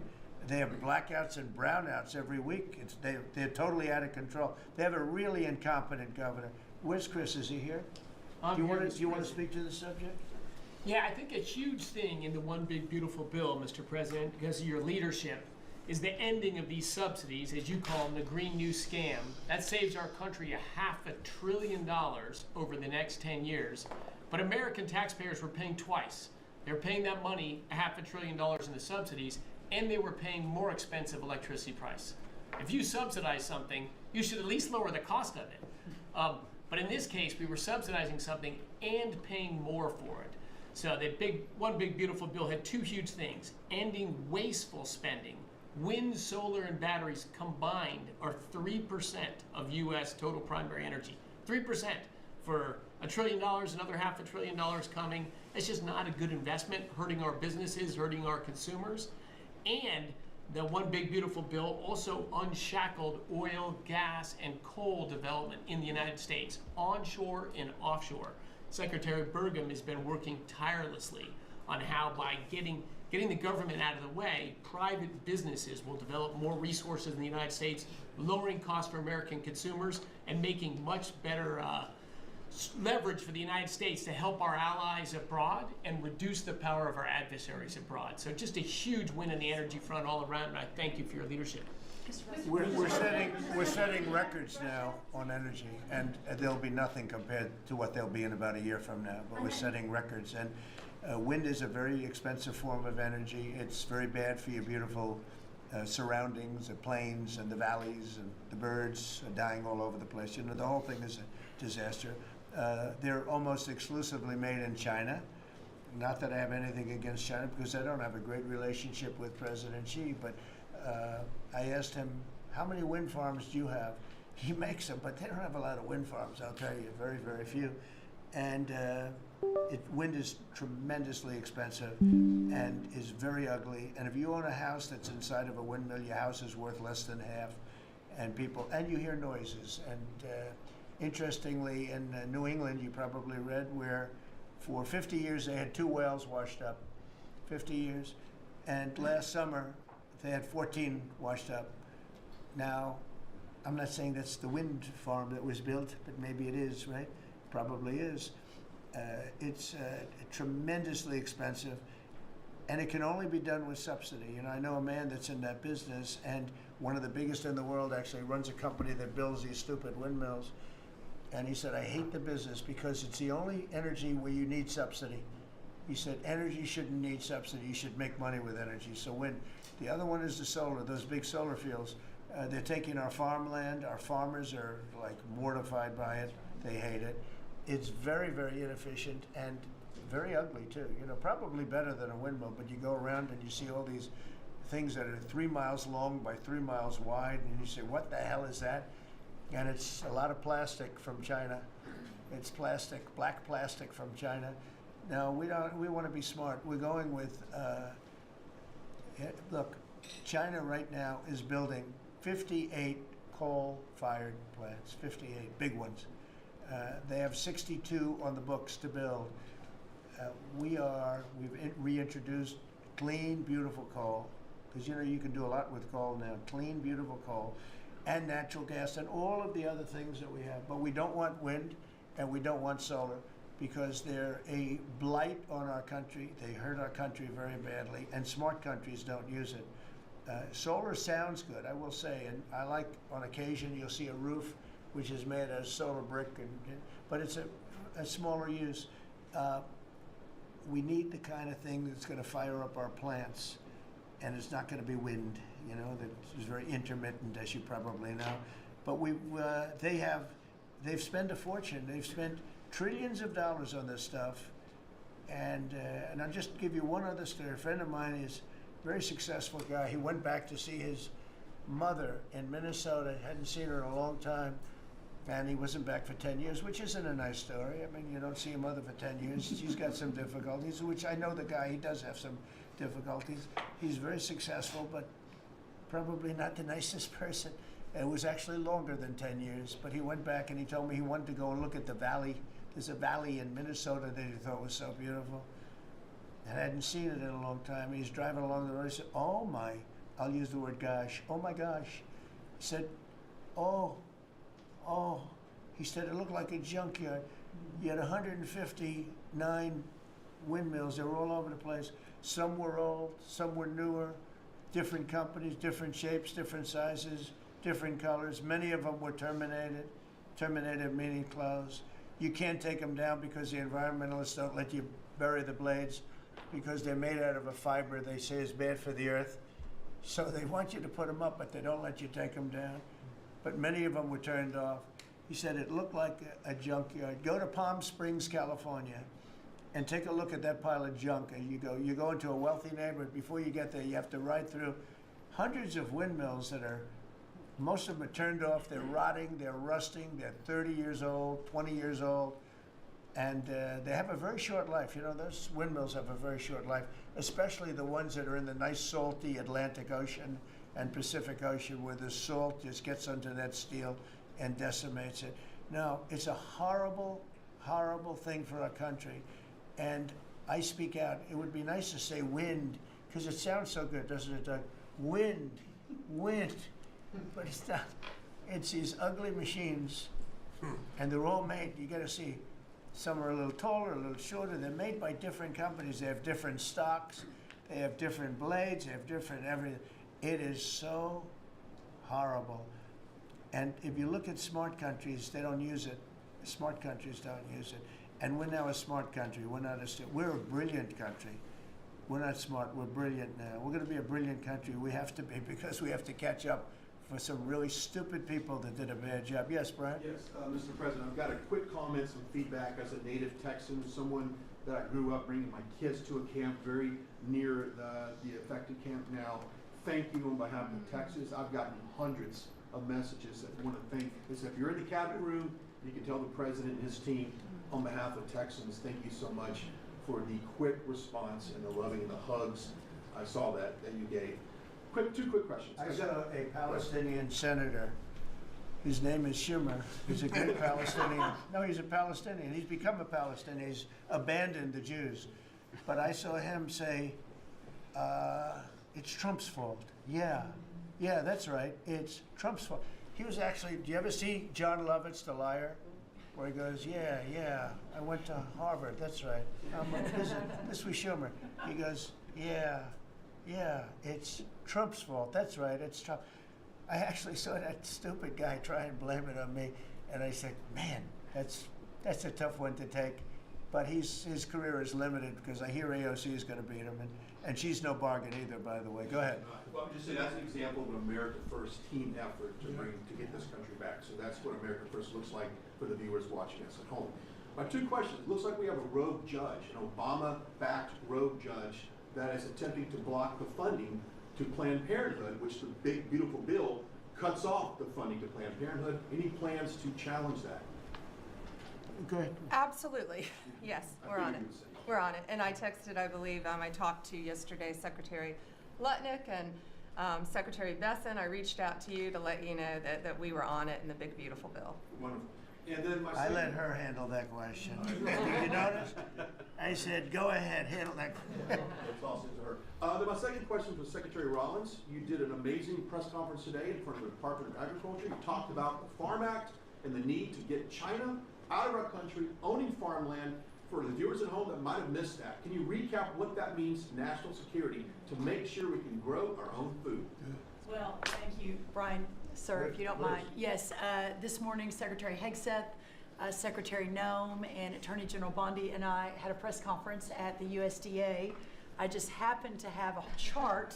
they have blackouts and brownouts every week. They're totally out of control. They have a really incompetent governor. Where's Chris? Is he here? Do you want to speak to the subject? Yeah, I think a huge thing in the One Big Beautiful Bill, Mr. President, because of your leadership, is the ending of these subsidies, as you call them, the Green New Scam. That saves our country $500 billion over the next 10 years. But American taxpayers were paying twice. They were paying that money, $500 billion in the subsidies, and they were paying more expensive electricity price. If you subsidize something, you should at least lower the cost of it. But in this case, we were subsidizing something and paying more for it. So the One Big Beautiful Bill had two huge things: ending wasteful spending. Wind, solar, and batteries combined are 3% of U.S. total primary energy. 3% for $1 trillion, another $500 billion coming. It's just not a good investment, hurting our businesses, hurting our consumers. And the One Big Beautiful Bill also unshackled oil, gas, and coal development in the United States, onshore and offshore. Secretary Burgum has been working tirelessly on how, by getting the government out of the way, private businesses will develop more resources in the United States, lowering costs for American consumers and making much better leverage for the United States to help our allies abroad and reduce the power of our adversaries abroad. So just a huge win on the energy front all around, and I thank you for your leadership. We're setting records now on energy, and there'll be nothing compared to what they'll be in about a year from now. But we're setting records, and wind is a very expensive form of energy. It's very bad for your beautiful surroundings, the plains and the valleys, and the birds are dying all over the place. The whole thing is a disaster. They're almost exclusively made in China. Not that I have anything against China, because I don't have a great relationship with President Xi, but I asked him, how many wind farms do you have? He makes them, but they don't have a lot of wind farms, I'll tell you, very, very few. And wind is tremendously expensive and is very ugly. And if you own a house that's inside of a windmill, your house is worth less than half. And you hear noises. And interestingly, in New England, you probably read, where for 50 years they had 2 wells washed up, 50 years. And last summer, they had 14 washed up. Now, I'm not saying that's the wind farm that was built, but maybe it is, right? Probably is. It's tremendously expensive, and it can only be done with subsidy. I know a man that's in that business, and one of the biggest in the world actually runs a company that builds these stupid windmills. And he said, I hate the business because it's the only energy where you need subsidy. He said, energy shouldn't need subsidy. You should make money with energy. So wind. The other one is the solar, those big solar fields. They're taking our farmland. Our farmers are like mortified by it. They hate it. It's very, very inefficient and very ugly too. Probably better than a windmill, but you go around and you see all these things that are 3 miles long by 3 miles wide, and you say, what the hell is that? And it's a lot of plastic from China. It's plastic, black plastic from China. Now, we want to be smart. We're going with, look, China right now is building 58 coal-fired plants, 58 big ones. They have 62 on the books to build. We've reintroduced clean, beautiful coal, because you can do a lot with coal now. Clean, beautiful coal, and natural gas, and all of the other things that we have. But we don't want wind, and we don't want solar, because they're a blight on our country. They hurt our country very badly, and smart countries don't use it. Solar sounds good, I will say, and I like, on occasion, you'll see a roof which is made of solar brick, but it's a smaller use. We need the kind of thing that's going to fire up our plants, and it's not going to be wind, that is very intermittent, as you probably know. But they've spent a fortune. They've spent trillions of dollars on this stuff, and I'll just give you one other story. A friend of mine is a very successful guy. He went back to see his mother in Minnesota. Hadn't seen her in a long time. And he wasn't back for 10 years, which isn't a nice story. I mean, you don't see your mother for 10 years. She's got some difficulties, which I know the guy, he does have some difficulties. He's very successful, but probably not the nicest person. It was actually longer than 10 years, but he went back and he told me he wanted to go and look at the valley. There's a valley in Minnesota that he thought was so beautiful. And I hadn't seen it in a long time. He's driving along the road. He said, oh my, I'll use the word gosh, oh my gosh. He said, oh. He said, it looked like a junkyard. You had 159 windmills. They were all over the place. Some were old, some were newer, different companies, different shapes, different sizes, different colors. Many of them were terminated. Terminated meaning closed. You can't take them down because the environmentalists don't let you bury the blades because they're made out of a fiber they say is bad for the earth. So they want you to put them up, but they don't let you take them down. But many of them were turned off. He said it looked like a junkyard. Go to Palm Springs, California, and take a look at that pile of junk. And you go into a wealthy neighborhood. Before you get there, you have to ride through hundreds of windmills that are, most of them are turned off. They're rotting, they're rusting, they're 30 years old, 20 years old, and they have a very short life. You know, those windmills have a very short life, especially the ones that are in the nice salty Atlantic Ocean and Pacific Ocean, where the salt just gets under that steel and decimates it. Now, it's a horrible, horrible thing for our country. And I speak out. It would be nice to say wind, because it sounds so good, doesn't it, Doug? Wind. But it's not. It's these ugly machines, and they're all made, you gotta see, some are a little taller, a little shorter. They're made by different companies. They have different stocks. They have different blades. They have different everything. It is so horrible. And if you look at smart countries, they don't use it. Smart countries don't use it. And we're now a smart country. We're not we're a brilliant country. We're not smart, we're brilliant now. We're gonna be a brilliant country. We have to be, because we have to catch up for some really stupid people that did a bad job. Yes, Brian? Yes, Mr. President, I've got a quick comment, some feedback as a native Texan, someone that I grew up bringing my kids to a camp very near the affected camp now. Thank you on behalf of Texas. I've gotten hundreds of messages that want to thank this. If you're in the cabinet room, you can tell the president and his team on behalf of Texans, thank you so much for the quick response and the loving and the hugs. I saw that you gave. Two quick questions. I saw a Palestinian senator. His name is Schumer. He's a good Palestinian. No, he's a Palestinian. He's become a Palestinian. He's abandoned the Jews. But I saw him say, it's Trump's fault. Yeah, that's right. It's Trump's fault. He was actually, do you ever see John Lovett's The Liar? Where he goes, yeah, I went to Harvard, that's right. This was Schumer. He goes, yeah, it's Trump's fault, that's right, it's Trump. I actually saw that stupid guy try and blame it on me, and I said, man, that's a tough one to take. But his career is limited, because I hear AOC is going to beat him, and she's no bargain either, by the way. Go ahead. Well, I'm just saying that's an example of an America First team effort to get this country back. So that's what America First looks like for the viewers watching us at home. My two questions. It looks like we have a rogue judge, an Obama-backed rogue judge that is attempting to block the funding to Planned Parenthood, which the big, beautiful bill cuts off the funding to Planned Parenthood. Any plans to challenge that? Good. Absolutely. Yes, we're on it. We're on it. And I texted, I believe, I talked to yesterday Secretary Lutnick and Secretary Besson. I reached out to you to let you know that we were on it in the big, beautiful bill. Wonderful. And then I let her handle that question. Did you notice? I said, go ahead, handle that question. That's all to her. Then my second question was Secretary Rollins. You did an amazing press conference today in front of the Department of Agriculture. You talked about the Farm Act and the need to get China out of our country, owning farmland. For the viewers at home that might have missed that, can you recap what that means to national security to make sure we can grow our own food? Well, thank you, Brian. Sir, if you don't mind. Yes, this morning Secretary Hegseth, Secretary Noem, and Attorney General Bondi and I had a press conference at the USDA. I just happened to have a chart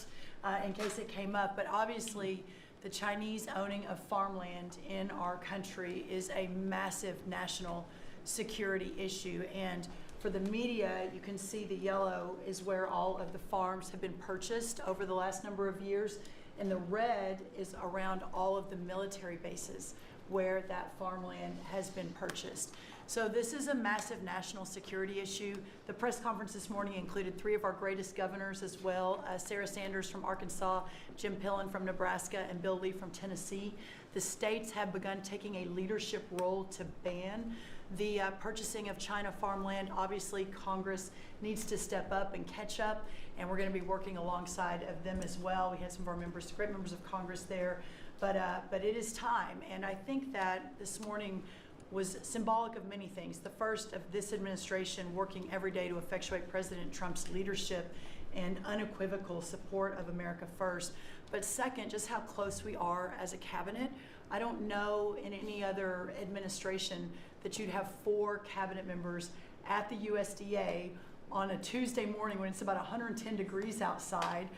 in case it came up, but obviously the Chinese owning of farmland in our country is a massive national security issue. And for the media, you can see the yellow is where all of the farms have been purchased over the last number of years, and the red is around all of the military bases where that farmland has been purchased. So this is a massive national security issue. The press conference this morning included 3 of our greatest governors as well, Sarah Sanders from Arkansas, Jim Pillen from Nebraska, and Bill Lee from Tennessee. The states have begun taking a leadership role to ban the purchasing of China farmland. Obviously, Congress needs to step up and catch up, and we're going to be working alongside of them as well. We had some of our members, great members of Congress there, but it is time. And I think that this morning was symbolic of many things. The first of this administration working every day to effectuate President Trump's leadership and unequivocal support of America first. But second, just how close we are as a cabinet. I don't know in any other administration that you'd have 4 cabinet members at the USDA on a Tuesday morning when it's about 110 degrees outside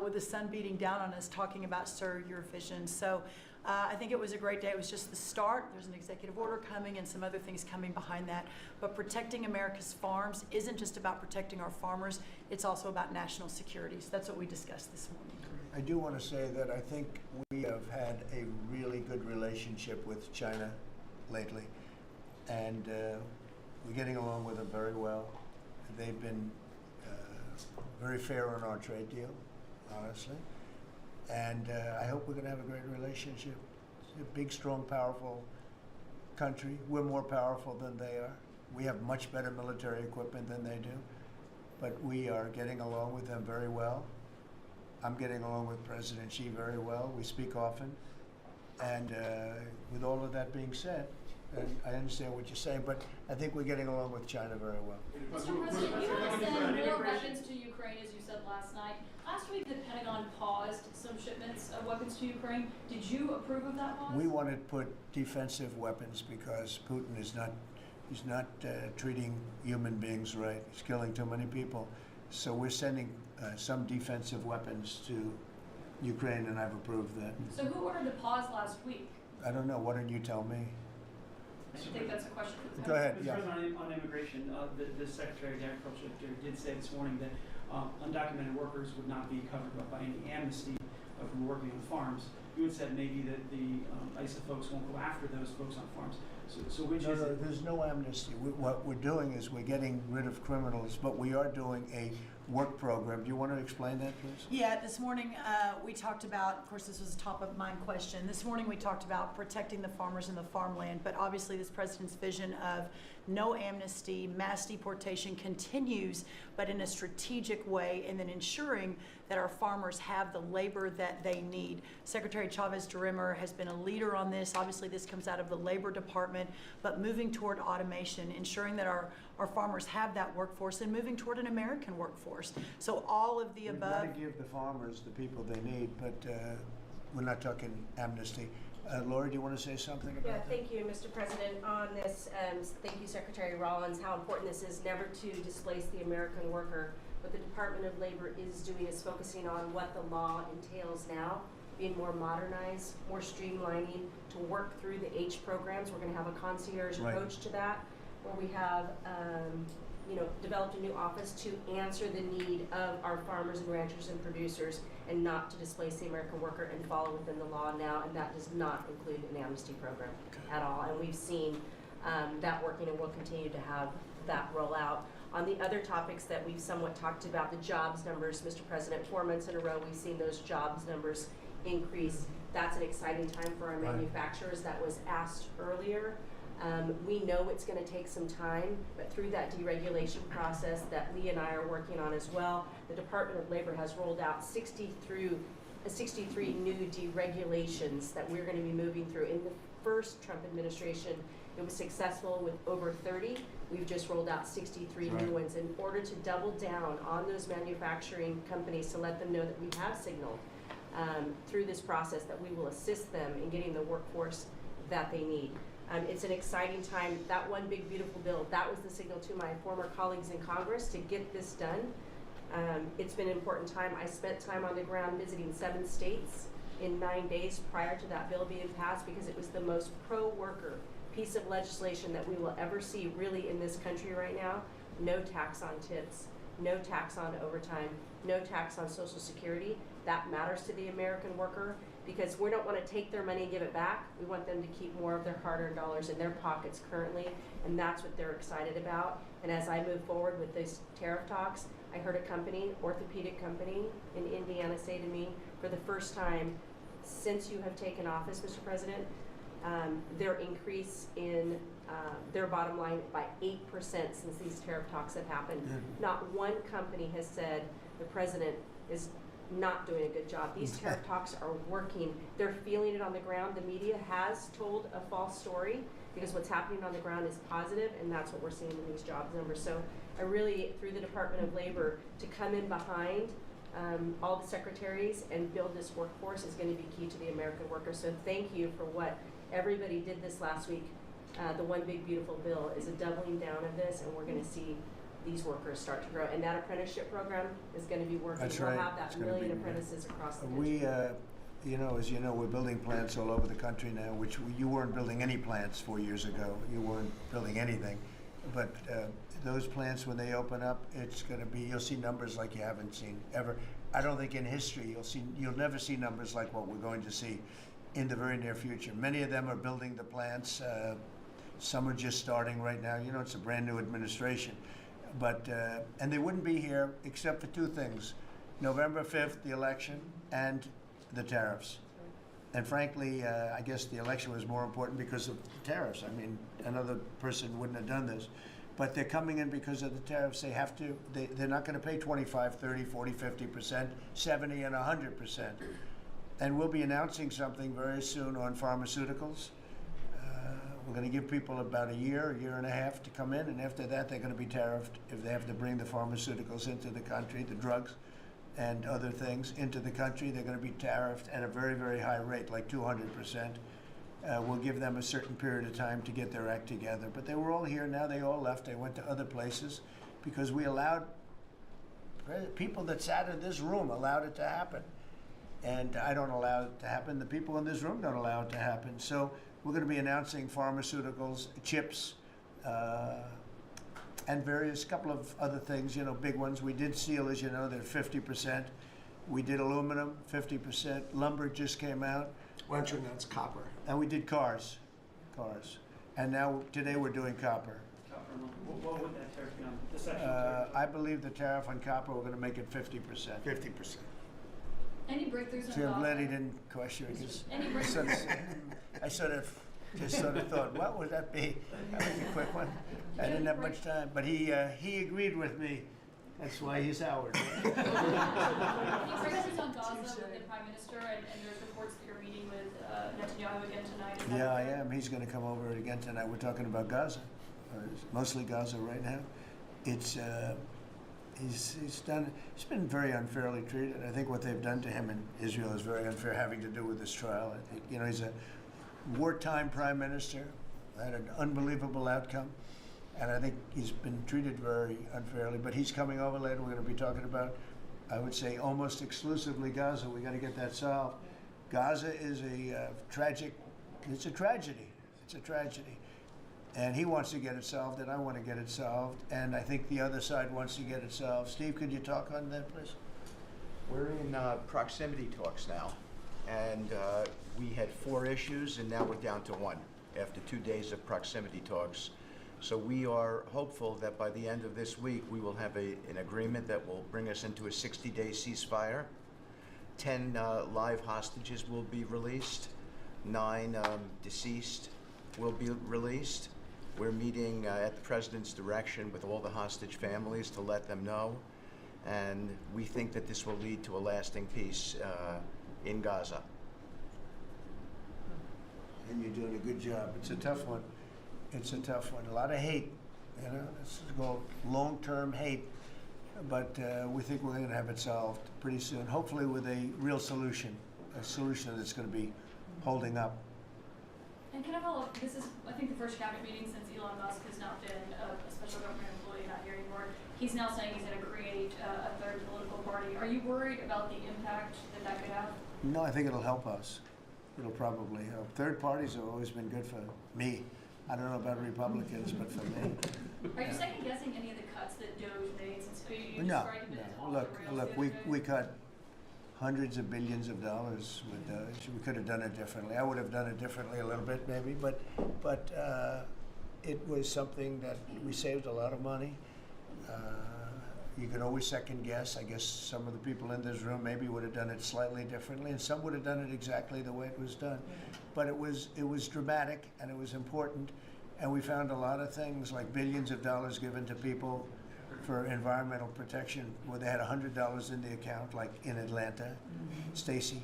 with the sun beating down on us talking about, sir, your vision. So I think it was a great day. It was just the start. There's an executive order coming and some other things coming behind that. But protecting America's farms isn't just about protecting our farmers. It's also about national security. So that's what we discussed this morning. I do want to say that I think we have had a really good relationship with China lately, and we're getting along with them very well. They've been very fair on our trade deal, honestly, and I hope we're going to have a great relationship. It's a big, strong, powerful country. We're more powerful than they are. We have much better military equipment than they do, but we are getting along with them very well. I'm getting along with President Xi very well. We speak often. And with all of that being said, and I understand what you're saying, but I think we're getting along with China very well. Mr. President, you have sent more weapons to Ukraine, as you said last night. Last week, the Pentagon paused some shipments of weapons to Ukraine. Did you approve of that pause? We want to put defensive weapons because Putin is not treating human beings right. He's killing too many people. So we're sending some defensive weapons to Ukraine, and I've approved that. So who ordered the pause last week? I don't know. Why don't you tell me? I think that's a question for the Go ahead. Mr. Yeah. President, on immigration, the Secretary of Agriculture did say this morning that undocumented workers would not be covered by any amnesty from working on farms. You had said maybe that the ISA folks won't go after those folks on farms. So which No, is it? there's no amnesty. What we're doing is we're getting rid of criminals, but we are doing a work program. Do you want to explain that, please? Yeah, this morning we talked about, of course, this was a top of mind question. This morning we talked about protecting the farmers and the farmland, but obviously this president's vision of no amnesty, mass deportation continues, but in a strategic way, and then ensuring that our farmers have the labor that they need. Secretary Chavez-DeRimmer has been a leader on this. Obviously this comes out of the Labor Department, but moving toward automation, ensuring that our farmers have that workforce, and moving toward an American workforce. So all of the We've above. got to give the farmers the people they need, but we're not talking amnesty. Lori, do you want to say something about that? Thank you, Mr. President. On this, thank you, Secretary Rollins, how important this is never to displace the American worker. What the Department of Labor is doing is focusing on what the law entails now, being more modernized, more streamlining, to work through the H programs. We're going to have a concierge approach to that, where we have developed a new office to answer the need of our farmers and ranchers and producers, and not to displace the American worker, and follow within the law now, and that does not include an amnesty program at all. And we've seen that working, and we'll continue to have that roll out. On the other topics that we've somewhat talked about, the jobs numbers, Mr. President, 4 months in a row we've seen those jobs numbers increase. That's an exciting time for our manufacturers. That was asked earlier. We know it's going to take some time, but through that deregulation process that Lee and I are working on as well, the Department of Labor has rolled out 63 new deregulations that we're going to be moving through. In the first Trump administration, it was successful with over 30. We've just rolled out 63 new ones in order to double down on those manufacturing companies, to let them know that we have signaled through this process that we will assist them in getting the workforce that they need. It's an exciting time. That one big beautiful bill, that was the signal to my former colleagues in Congress to get this done. It's been an important time. I spent time on the ground visiting 7 states in 9 days prior to that bill being passed, because it was the most pro-worker piece of legislation that we will ever see really in this country right now. No tax on tips, no tax on overtime, no tax on Social Security. that matters to the American worker, because we don't want to take their money and give it back. We want them to keep more of their hard-earned dollars in their pockets currently, and that's what they're excited about. And as I move forward with these tariff talks, I heard a company, orthopedic company in Indiana, say to me, for the first time since you have taken office, Mr. President, their increase in their bottom line by 8% since these tariff talks have happened. Not one company has said the president is not doing a good job. These tariff talks are working. They're feeling it on the ground. The media has told a false story because what's happening on the ground is positive, and that's what we're seeing in these jobs numbers. So I really, through the Department of Labor, to come in behind all the secretaries and build this workforce is going to be key to the American worker. So thank you for what everybody did this last week. The One Big Beautiful Bill is a doubling down of this, and we're going to see these workers start to grow. And that apprenticeship program is going to be working. That's we'll right. have that It's gonna million be- apprentices across the country. We, as you know, we're building plants all over the country now, which you weren't building any plants 4 years ago. You weren't building anything. But those plants, when they open up, it's going to be, you'll see numbers like you haven't seen ever. I don't think in history you'll never see numbers like what we're going to see in the very near future. Many of them are building the plants. Some are just starting right now. You know, it's a brand new administration. But, and they wouldn't be here except for two things: November 5th, the election, and the tariffs. And frankly, I guess the election was more important because of the tariffs. I mean, another person wouldn't have done this. But they're coming in because of the tariffs. They have to, they're not going to pay 25, 30, 40, 50%, 70, and 100%. And we'll be announcing something very soon on pharmaceuticals. We're going to give people about a year and a half to come in, and after that they're going to be tariffed if they have to bring the pharmaceuticals into the country, the drugs and other things into the country. They're going to be tariffed at a very, very high rate, like 200%. We'll give them a certain period of time to get their act together. But they were all here, now they all left. They went to other places because we allowed, people that sat in this room allowed it to happen. And I don't allow it to happen. The people in this room don't allow it to happen. So we're going to be announcing pharmaceuticals, chips, and various couple of other things, you know, big ones. We did steel, as you know, they're 50%. We did aluminum, 50%. Lumber just came out. Why don't you announce copper? And we did cars. And now, today we're doing copper. What would that tariff be on? The section tariff? I believe the tariff on copper, we're going to make it 50%. 50%. Any breakthroughs See, in I'm glad he Gaza? didn't question it, 'cause Any I just sort of thought, what would that be? That was a quick one. I didn't have much time, but he agreed with me. That's why he's ours. Any breakthroughs on Gaza with the Prime Minister, and there's reports that you're meeting with Netanyahu again tonight? Is that Yeah, I correct? am. He's going to come over again tonight. We're talking about Gaza, mostly Gaza right now. It's he's been very unfairly treated. I think what they've done to him in Israel is very unfair, having to do with this trial. I think, you know, he's a wartime prime minister, had an unbelievable outcome, and I think he's been treated very unfairly. But he's coming over later. We're going to be talking about, I would say, almost exclusively Gaza. We got to get that solved. Gaza is a tragic. It's a tragedy. It's a tragedy. And he wants to get it solved, and I want to get it solved, and I think the other side wants to get it solved. Steve, could you talk on that, please? We're in proximity talks now, and we had 4 issues, and now we're down to 1 after 2 days of proximity talks. So we are hopeful that by the end of this week, we will have an agreement that will bring us into a 60-day ceasefire. 10 live hostages will be released. 9 deceased will be released. We're meeting at the President's direction with all the hostage families to let them know. And we think that this will lead to a lasting peace in Gaza. And you're doing a good job. It's a tough one. It's a tough one. A lot of hate, you know. This is called long-term hate. But we think we're going to have it solved pretty soon, hopefully with a real solution, a solution that's going to be holding up. And can I follow up? This is, I think, the first cabinet meeting since Elon Musk has not been a special government employee, not here anymore. He's now saying he's going to create a third political party. Are you worried about the impact that could have? No, I think it'll help us. It'll probably help. Third parties have always been good for me. I don't know about Republicans, but for me. Are you second guessing any of the cuts that DOJ made since you No, described him as no. off the rails Look, the other day? we cut hundreds of billions of dollars with we could have done it differently. I would have done it differently a little bit maybe, but it was something that we saved a lot of money. You can always second guess. I guess some of the people in this room maybe would have done it slightly differently, and some would have done it exactly the way it was done. But it was dramatic and it was important, and we found a lot of things like billions of dollars given to people for environmental protection, where they had $100 in the account, like in Atlanta, Stacy,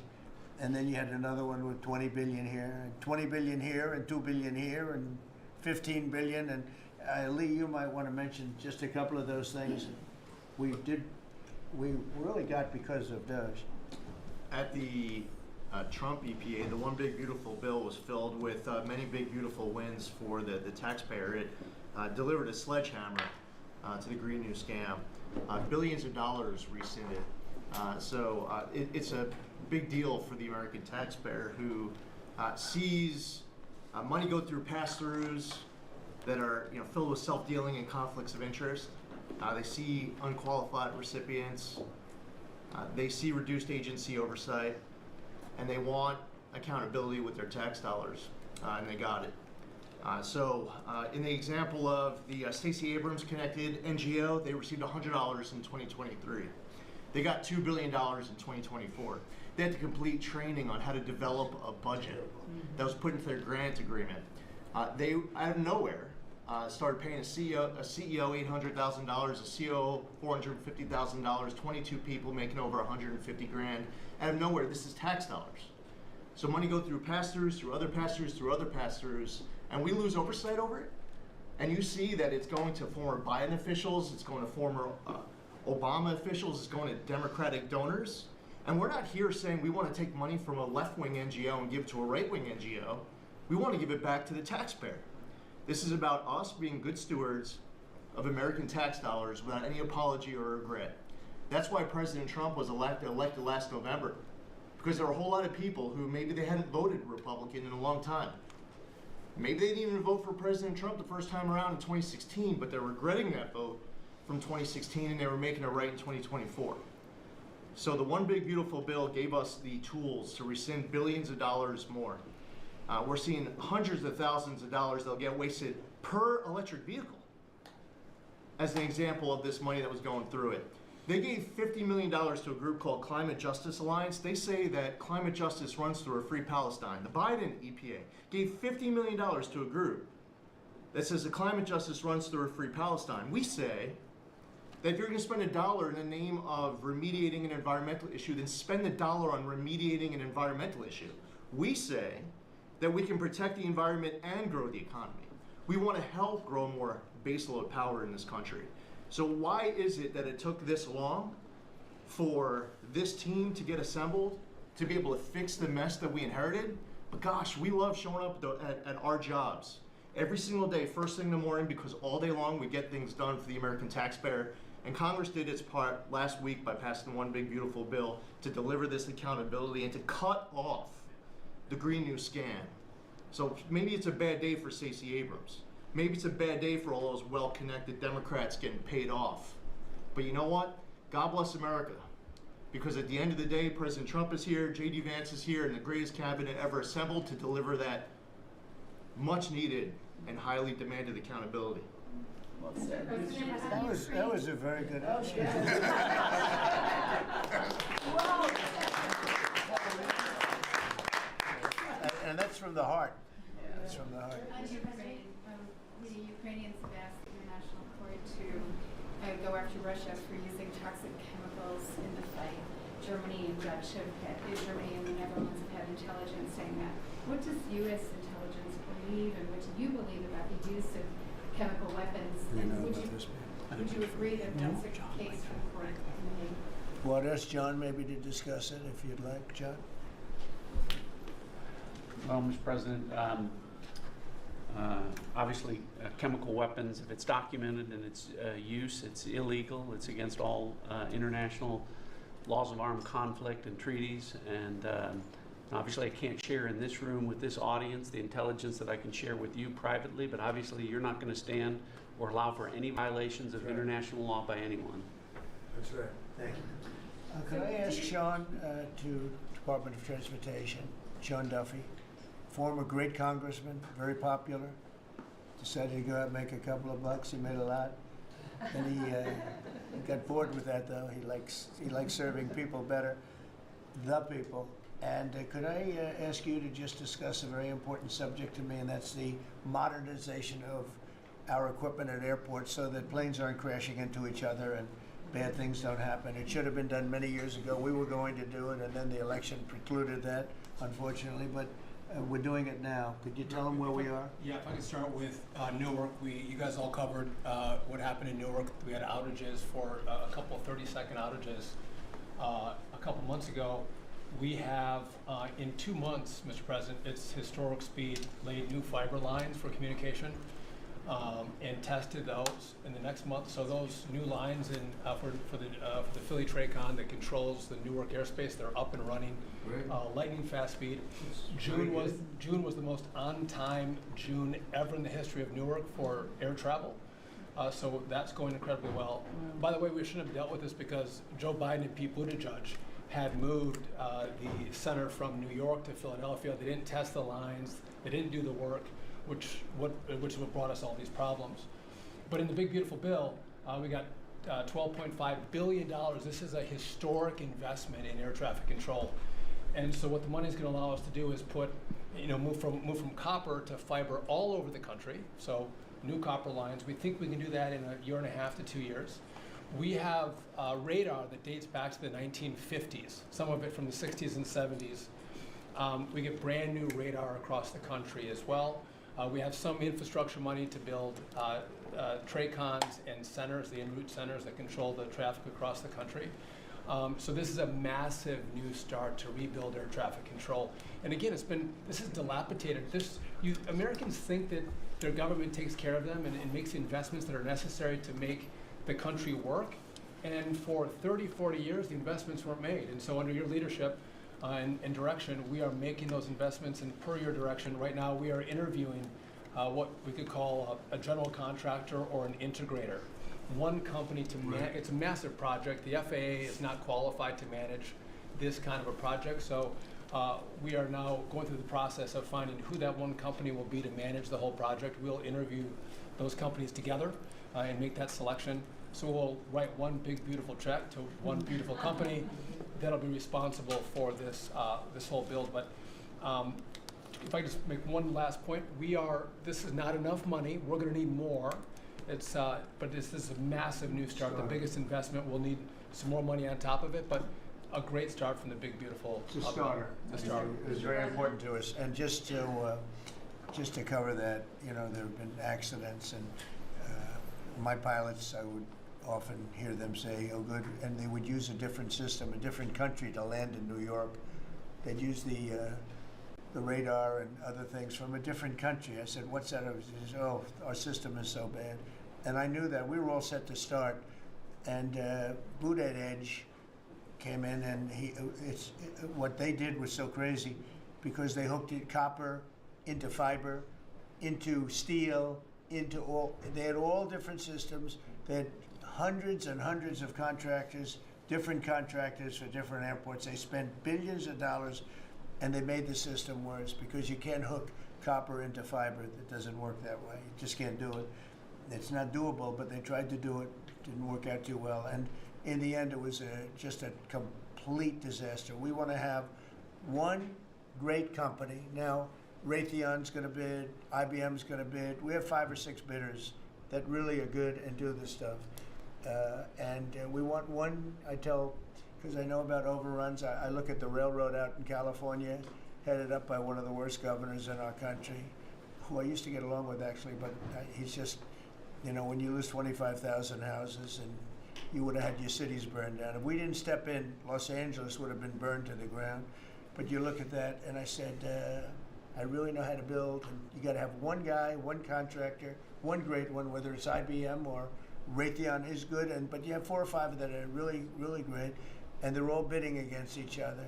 and then you had another one with 20 billion here, and 20 billion here, and 2 billion here, and 15 billion. And Lee, you might want to mention just a couple of those things. We really got because of those. At the Trump EPA, the one big beautiful bill was filled with many big beautiful wins for the taxpayer. It delivered a sledgehammer to the Green New scam. Billions of dollars rescinded. It's a big deal for the American taxpayer who sees money go through pass-throughs that are filled with self-dealing and conflicts of interest. They see unqualified recipients. They see reduced agency oversight, and they want accountability with their tax dollars, and they got it. In the example of the Stacey Abrams connected NGO, they received $100 in 2023. They got $2 billion in 2024. They had to complete training on how to develop a budget that was put into their grant agreement. They, out of nowhere, started paying a CEO $800,000, a COO $450,000, 22 people making over 150 grand. Out of nowhere, this is tax dollars. So money go through pass-throughs, through other pass-throughs, through other pass-throughs, and we lose oversight over it. And you see that it's going to former Biden officials, it's going to former Obama officials, it's going to Democratic donors. And we're not here saying we want to take money from a left-wing NGO and give it to a right-wing NGO. We want to give it back to the taxpayer. This is about us being good stewards of American tax dollars without any apology or regret. That's why President Trump was elected last November, because there were a whole lot of people who maybe they hadn't voted Republican in a long time. Maybe they didn't even vote for President Trump the first time around in 2016, but they're regretting that vote from 2016, and they were making it right in 2024. So the one big beautiful bill gave us the tools to rescind billions of dollars more. We're seeing hundreds of thousands of dollars that'll get wasted per electric vehicle as an example of this money that was going through it. They gave $50 million to a group called Climate Justice Alliance. They say that climate justice runs through a free Palestine. The Biden EPA gave $50 million to a group that says the climate justice runs through a free Palestine. We say that if you're going to spend $1 in the name of remediating an environmental issue, then spend the dollar on remediating an environmental issue. We say that we can protect the environment and grow the economy. We want to help grow more baseload power in this country. So why is it that it took this long for this team to get assembled, to be able to fix the mess that we inherited? But gosh, we love showing up at our jobs every single day, first thing in the morning, because all day long we get things done for the American taxpayer. And Congress did its part last week by passing one big beautiful bill to deliver this accountability and to cut off the Green New scam. So maybe it's a bad day for Stacey Abrams. Maybe it's a bad day for all those well-connected Democrats getting paid off. But you know what? God bless America. Because at the end of the day, President Trump is here, J.D. Vance is here, and the greatest cabinet ever assembled to deliver that much-needed and highly demanded accountability. Well said. That was a very good answer. And that's from the heart. That's from the heart. The Ukrainians have asked the International Court to go after Russia for using toxic chemicals in the fight. Germany and Germany and the Netherlands have had intelligence saying that. What does U.S. intelligence believe, and what do you believe about the use of chemical weapons? And would you agree that that's a case for the court? Well, I'd ask John maybe to discuss it if you'd like, John. Well, Mr. President, obviously chemical weapons, if it's documented and its use, it's illegal. It's against all international laws of armed conflict and treaties. And obviously I can't share in this room with this audience the intelligence that I can share with you privately, but obviously you're not going to stand or allow for any violations of international law by anyone. That's right. Thank you. Could I ask Sean to Department of Transportation, Sean Duffy, former great congressman, very popular, decided to go out and make a couple of bucks. He made a lot. Then he got bored with that, though. He likes serving people better, the people. And could I ask you to just discuss a very important subject to me, and that's the modernization of our equipment at airports so that planes aren't crashing into each other and bad things don't happen. It should have been done many years ago. We were going to do it, and then the election precluded that, unfortunately. But we're doing it now. Could you tell them where we are? Yeah, if I could start with Newark. You guys all covered what happened in Newark. We had outages for a couple of 30-second outages a couple months ago. We have, in 2 months, Mr. President, it's historic speed, laid new fiber lines for communication and tested those in the next month. So those new lines for the Philly Tracon that controls the Newark airspace, they're up and running. Lightning fast speed. June was the most on-time June ever in the history of Newark for air travel. So that's going incredibly well. By the way, we shouldn't have dealt with this because Joe Biden and Pete Buttigieg had moved the center from New York to Philadelphia. They didn't test the lines. They didn't do the work, which is what brought us all these problems. But in the big beautiful bill, we got $12.5 billion. This is a historic investment in air traffic control. And so what the money is going to allow us to do is move from copper to fiber all over the country. So new copper lines. We think we can do that in 1.5 to 2 years. We have radar that dates back to the 1950s, some of it from the 60s and 70s. We get brand new radar across the country as well. We have some infrastructure money to build TRACONs and centers, the en route centers that control the traffic across the country. So this is a massive new start to rebuild air traffic control. And again, this is dilapidated. Americans think that their government takes care of them and makes the investments that are necessary to make the country work. And for 30, 40 years, the investments weren't made. And so under your leadership and direction, we are making those investments. And per your direction, right now we are interviewing what we could call a general contractor or an integrator. One company to manage. It's a massive project. The FAA is not qualified to manage this kind of a project. So we are now going through the process of finding who that one company will be to manage the whole project. We'll interview those companies together and make that selection. So we'll write one big beautiful check to one beautiful company that'll be responsible for this whole build. But if I just make one last point, this is not enough money. We're going to need more. But this is a massive new start. The biggest investment. We'll need some more money on top of it, but a great start from the big beautiful. It's a starter. It's very important to us. And just to cover that, there have been accidents, and my pilots, I would often hear them say, "Oh, good," and they would use a different system, a different country to land in New York. They'd use the radar and other things from a different country. I said, "What's that?" He said, "Oh, our system is so bad." And I knew that. We were all set to start, and Boudet Edge came in, and what they did was so crazy because they hooked it copper into fiber, into steel, they had all different systems. They had hundreds and hundreds of contractors, different contractors for different airports. They spent billions of dollars, and they made the system worse because you can't hook copper into fiber. It doesn't work that way. You just can't do it. It's not doable, but they tried to do it. Didn't work out too well. And in the end, it was just a complete disaster. We want to have one great company. Now, Raytheon's going to bid, IBM's going to bid. We have 5 or 6 bidders that really are good and do this stuff. And we want one, because I know about overruns. I look at the railroad out in California, headed up by one of the worst governors in our country, who I used to get along with actually, but he's just, when you lose 25,000 houses and you would have had your cities burned down. If we didn't step in, Los Angeles would have been burned to the ground. But you look at that, and I said, I really know how to build, and you got to have one guy, one contractor, one great one, whether it's IBM or Raytheon is good, but you have 4 or 5 that are really, really great, and they're all bidding against each other.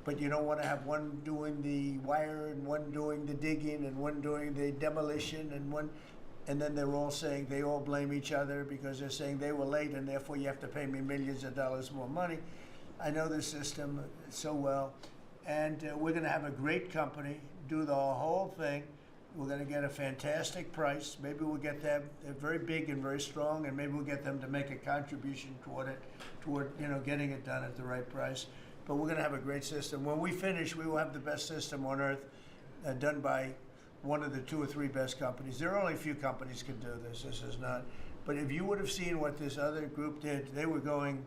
But you don't want to have one doing the wire and one doing the digging and one doing the demolition and then they're all saying, they all blame each other because they're saying they were late and therefore you have to pay me millions of dollars more money. I know the system so well. And we're going to have a great company do the whole thing. We're going to get a fantastic price. Maybe we'll get them, they're very big and very strong, and maybe we'll get them to make a contribution toward getting it done at the right price. But we're going to have a great system. When we finish, we will have the best system on earth, done by one of the 2 or 3 best companies. There are only a few companies can do this. This is not. But if you would have seen what this other group did, they were going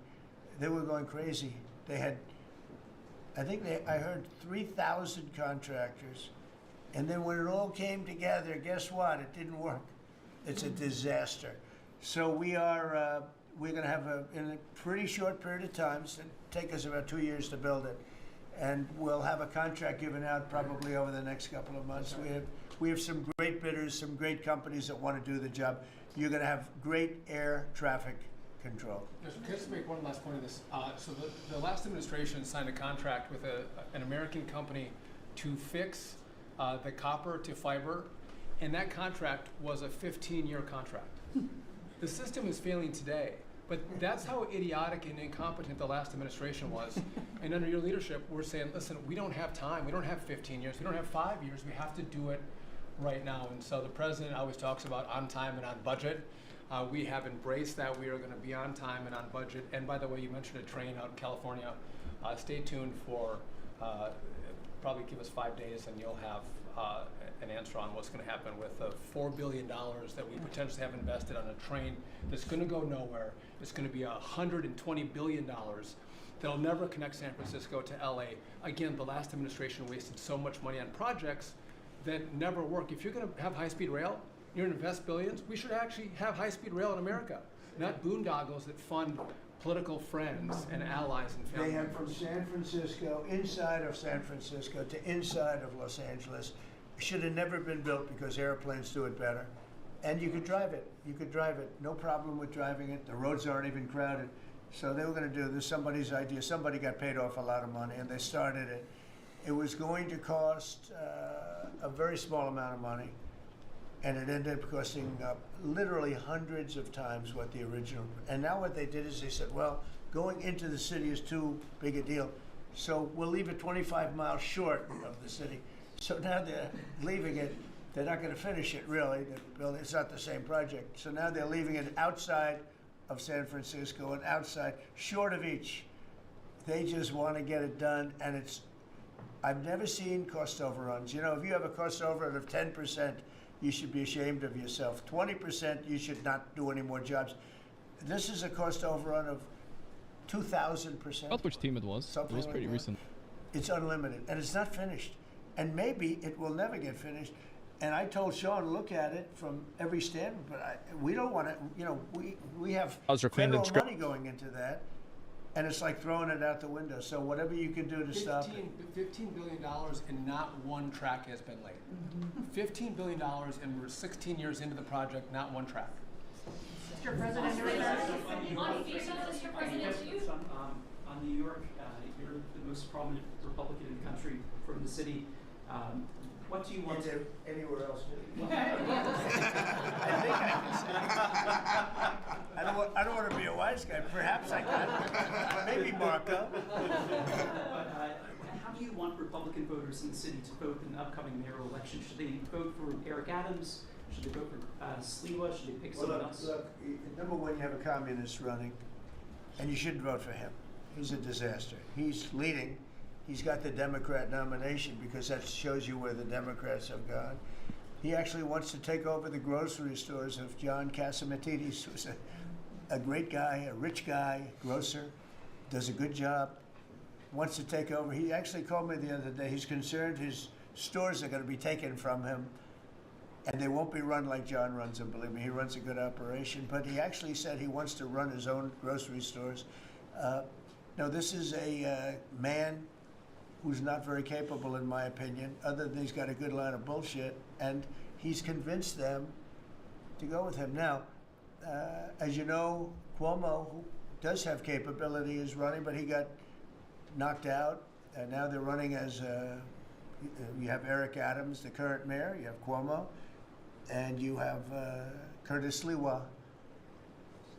crazy. They had, I heard 3,000 contractors. And then when it all came together, guess what? It didn't work. It's a disaster. So we're going to have in a pretty short period of time, it's going to take us about 2 years to build it. And we'll have a contract given out probably over the next couple of months. We have some great bidders, some great companies that want to do the job. You're going to have great air traffic control. Can I just make one last point of this? So the last administration signed a contract with an American company to fix the copper to fiber, and that contract was a 15-year contract. The system is failing today, but that's how idiotic and incompetent the last administration was. And under your leadership, we're saying, listen, we don't have time. We don't have 15 years. We don't have 5 years. We have to do it right now. And so the president always talks about on time and on budget. We have embraced that. We are going to be on time and on budget. And by the way, you mentioned a train out in California. Stay tuned for probably give us 5 days and you'll have an answer on what's going to happen with the $4 billion that we potentially have invested on a train that's going to go nowhere. It's going to be $120 billion that'll never connect San Francisco to LA. Again, the last administration wasted so much money on projects that never work. If you're going to have high-speed rail, you're going to invest billions, we should actually have high-speed rail in America, not boondoggles that fund political friends and allies and family They have members. from San Francisco, inside of San Francisco to inside of Los Angeles. Should have never been built because airplanes do it better. And you could drive it. You could drive it. No problem with driving it. The roads aren't even crowded. So they were going to do this, somebody's idea. Somebody got paid off a lot of money and they started it. It was going to cost a very small amount of money. And it ended up costing literally hundreds of times what the original. And now what they did is they said, well, going into the city is too big a deal. So we'll leave it 25 miles short of the city. So now they're leaving it. They're not going to finish it, really. It's not the same project. So now they're leaving it outside of San Francisco and outside, short of each. They just want to get it done, and I've never seen cost overruns. You know, if you have a cost overrun of 10%, you should be ashamed of yourself. 20%, you should not do any more jobs. This is a cost overrun of 2,000%. About which team it was. Something It was like pretty that. recent. It's unlimited, and it's not finished. And maybe it will never get finished. And I told Sean, look at it from every standpoint, but we don't want to, you know, we have federal money going into that, and it's like throwing it out the window. So whatever you can do to stop it. $15 billion and not one track has been laid. $15 billion and we're 16 years into the project, not one track. Mr. President, On fees, Mr. President, do you? On New York, you're the most prominent Republican in the country from the city. What do you want to... Anywhere else? I don't want to be a wise guy. Perhaps I can. Maybe Marco. How do you want Republican voters in the city to vote in the upcoming mayoral election? Should they vote for Eric Adams? Should they vote for Sliwa? Should they pick someone else? Look, number one, you have a communist running, and you shouldn't vote for him. He's a disaster. He's leading. He's got the Democrat nomination because that shows you where the Democrats have gone. He actually wants to take over the grocery stores of John Catsimatidis, who's a great guy, a rich guy, grocer, does a good job, wants to take over. He actually called me the other day. He's concerned his stores are going to be taken from him, and they won't be run like John runs them, believe me. He runs a good operation, but he actually said he wants to run his own grocery stores. No, this is a man who's not very capable, in my opinion, other than he's got a good line of bullshit, and he's convinced them to go with him. Now, as you know, Cuomo, who does have capability, is running, but he got knocked out, and now they're running as, you have Eric Adams, the current mayor, you have Cuomo, and you have Curtis Sliwa,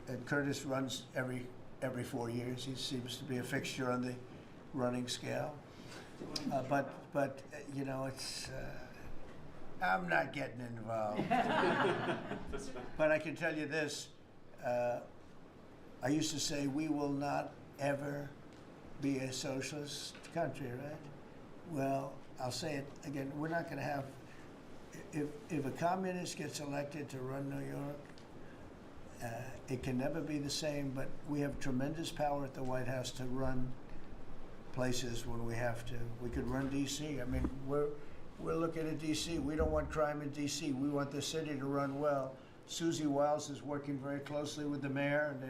and Curtis runs every 4 years. He seems to be a fixture on the running scale. But you know, it's. I'm not getting involved. But I can tell you this. I used to say we will not ever be a socialist country, right? Well, I'll say it again. We're not going to have. If a communist gets elected to run New York, it can never be the same. But we have tremendous power at the White House to run places when we have to. We could run D.C. I mean, we're looking at D.C. We don't want crime in D.C. We want the city to run well. Susie Wiles is working very closely with the mayor, and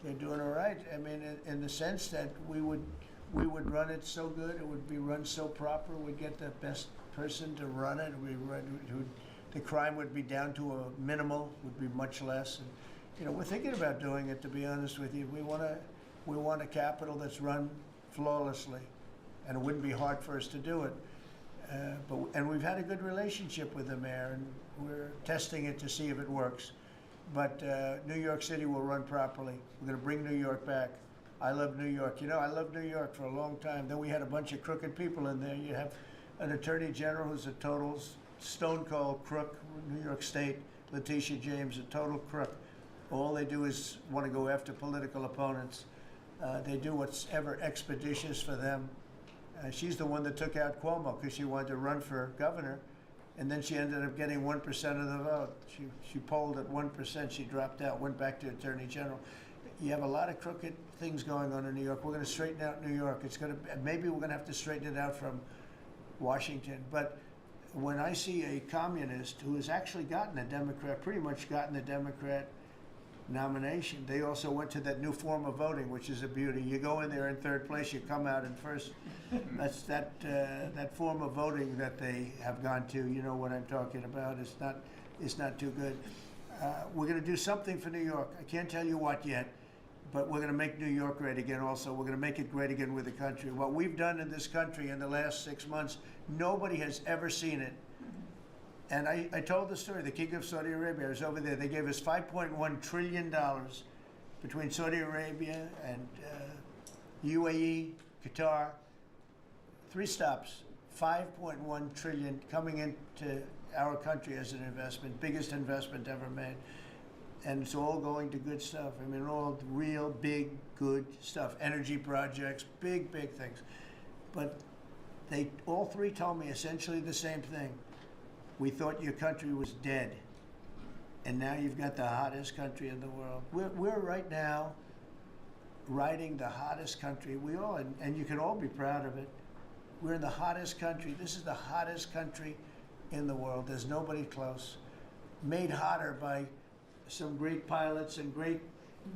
they're doing all right. I mean, in the sense that we would run it so good, it would be run so proper, we'd get the best person to run it. The crime would be down to a minimal, would be much less. And, you know, we're thinking about doing it, to be honest with you. We want a capital that's run flawlessly, and it wouldn't be hard for us to do it. And we've had a good relationship with the mayor, and we're testing it to see if it works. But New York City will run properly. We're going to bring New York back. I love New York. You know, I loved New York for a long time. Then we had a bunch of crooked people in there. You have an attorney general who's a total stone cold crook. New York State, Letitia James, a total crook. All they do is want to go after political opponents. They do what's ever expeditious for them. She's the one that took out Cuomo because she wanted to run for governor, and then she ended up getting 1% of the vote. She polled at 1%. She dropped out, went back to attorney general. You have a lot of crooked things going on in New York. We're going to straighten out New York. Maybe we're going to have to straighten it out from Washington. But when I see a communist who has actually gotten a Democrat, pretty much gotten the Democrat nomination, they also went to that new form of voting, which is a beauty. You go in there in third place, you come out in first. That's that form of voting that they have gone to. You know what I'm talking about. It's not too good. We're going to do something for New York. I can't tell you what yet, but we're going to make New York great again also. We're going to make it great again with the country. What we've done in this country in the last 6 months, nobody has ever seen it. And I told the story, the King of Saudi Arabia, I was over there. They gave us $5.1 trillion between Saudi Arabia and UAE, Qatar. 3 stops, $5.1 trillion coming into our country as an investment, biggest investment ever made. And it's all going to good stuff. I mean, all real big, good stuff. Energy projects, big, big things. But they all 3 told me essentially the same thing. We thought your country was dead, and now you've got the hottest country in the world. We're right now riding the hottest country. And you can all be proud of it. We're in the hottest country. This is the hottest country in the world. There's nobody close. Made hotter by some great pilots and great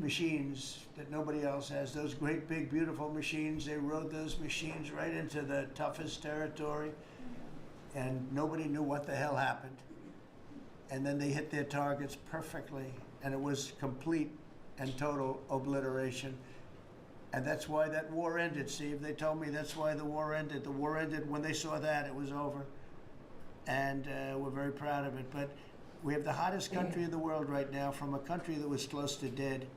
machines that nobody else has. Those great, big, beautiful machines, they rode those machines right into the toughest territory. And nobody knew what the hell happened. And then they hit their targets perfectly, and it was complete and total obliteration. And that's why that war ended, Steve. They told me that's why the war ended. The war ended when they saw that, it was over. And we're very proud of it. But we have the hottest country in the world right now, from a country that was close to dead.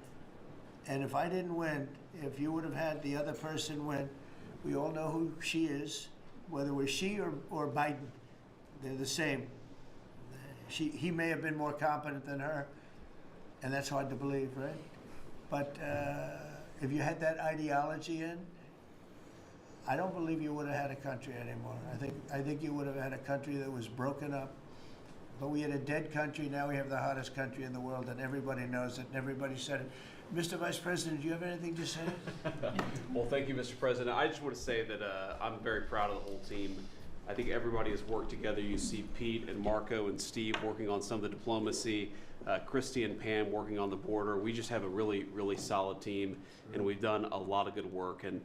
And if I didn't win, if you would have had the other person win, we all know who she is. Whether it was she or Biden, they're the same. He may have been more competent than her, and that's hard to believe, right? But if you had that ideology in, I don't believe you would have had a country anymore. I think you would have had a country that was broken up. But we had a dead country. Now we have the hottest country in the world, and everybody knows it, and everybody said it. Mr. Vice President, do you have anything to say? Well, thank you, Mr. President. I just want to say that I'm very proud of the whole team. I think everybody has worked together. You see Pete and Marco and Steve working on some of the diplomacy, Christy and Pam working on the border. We just have a really, really solid team, and we've done a lot of good work. And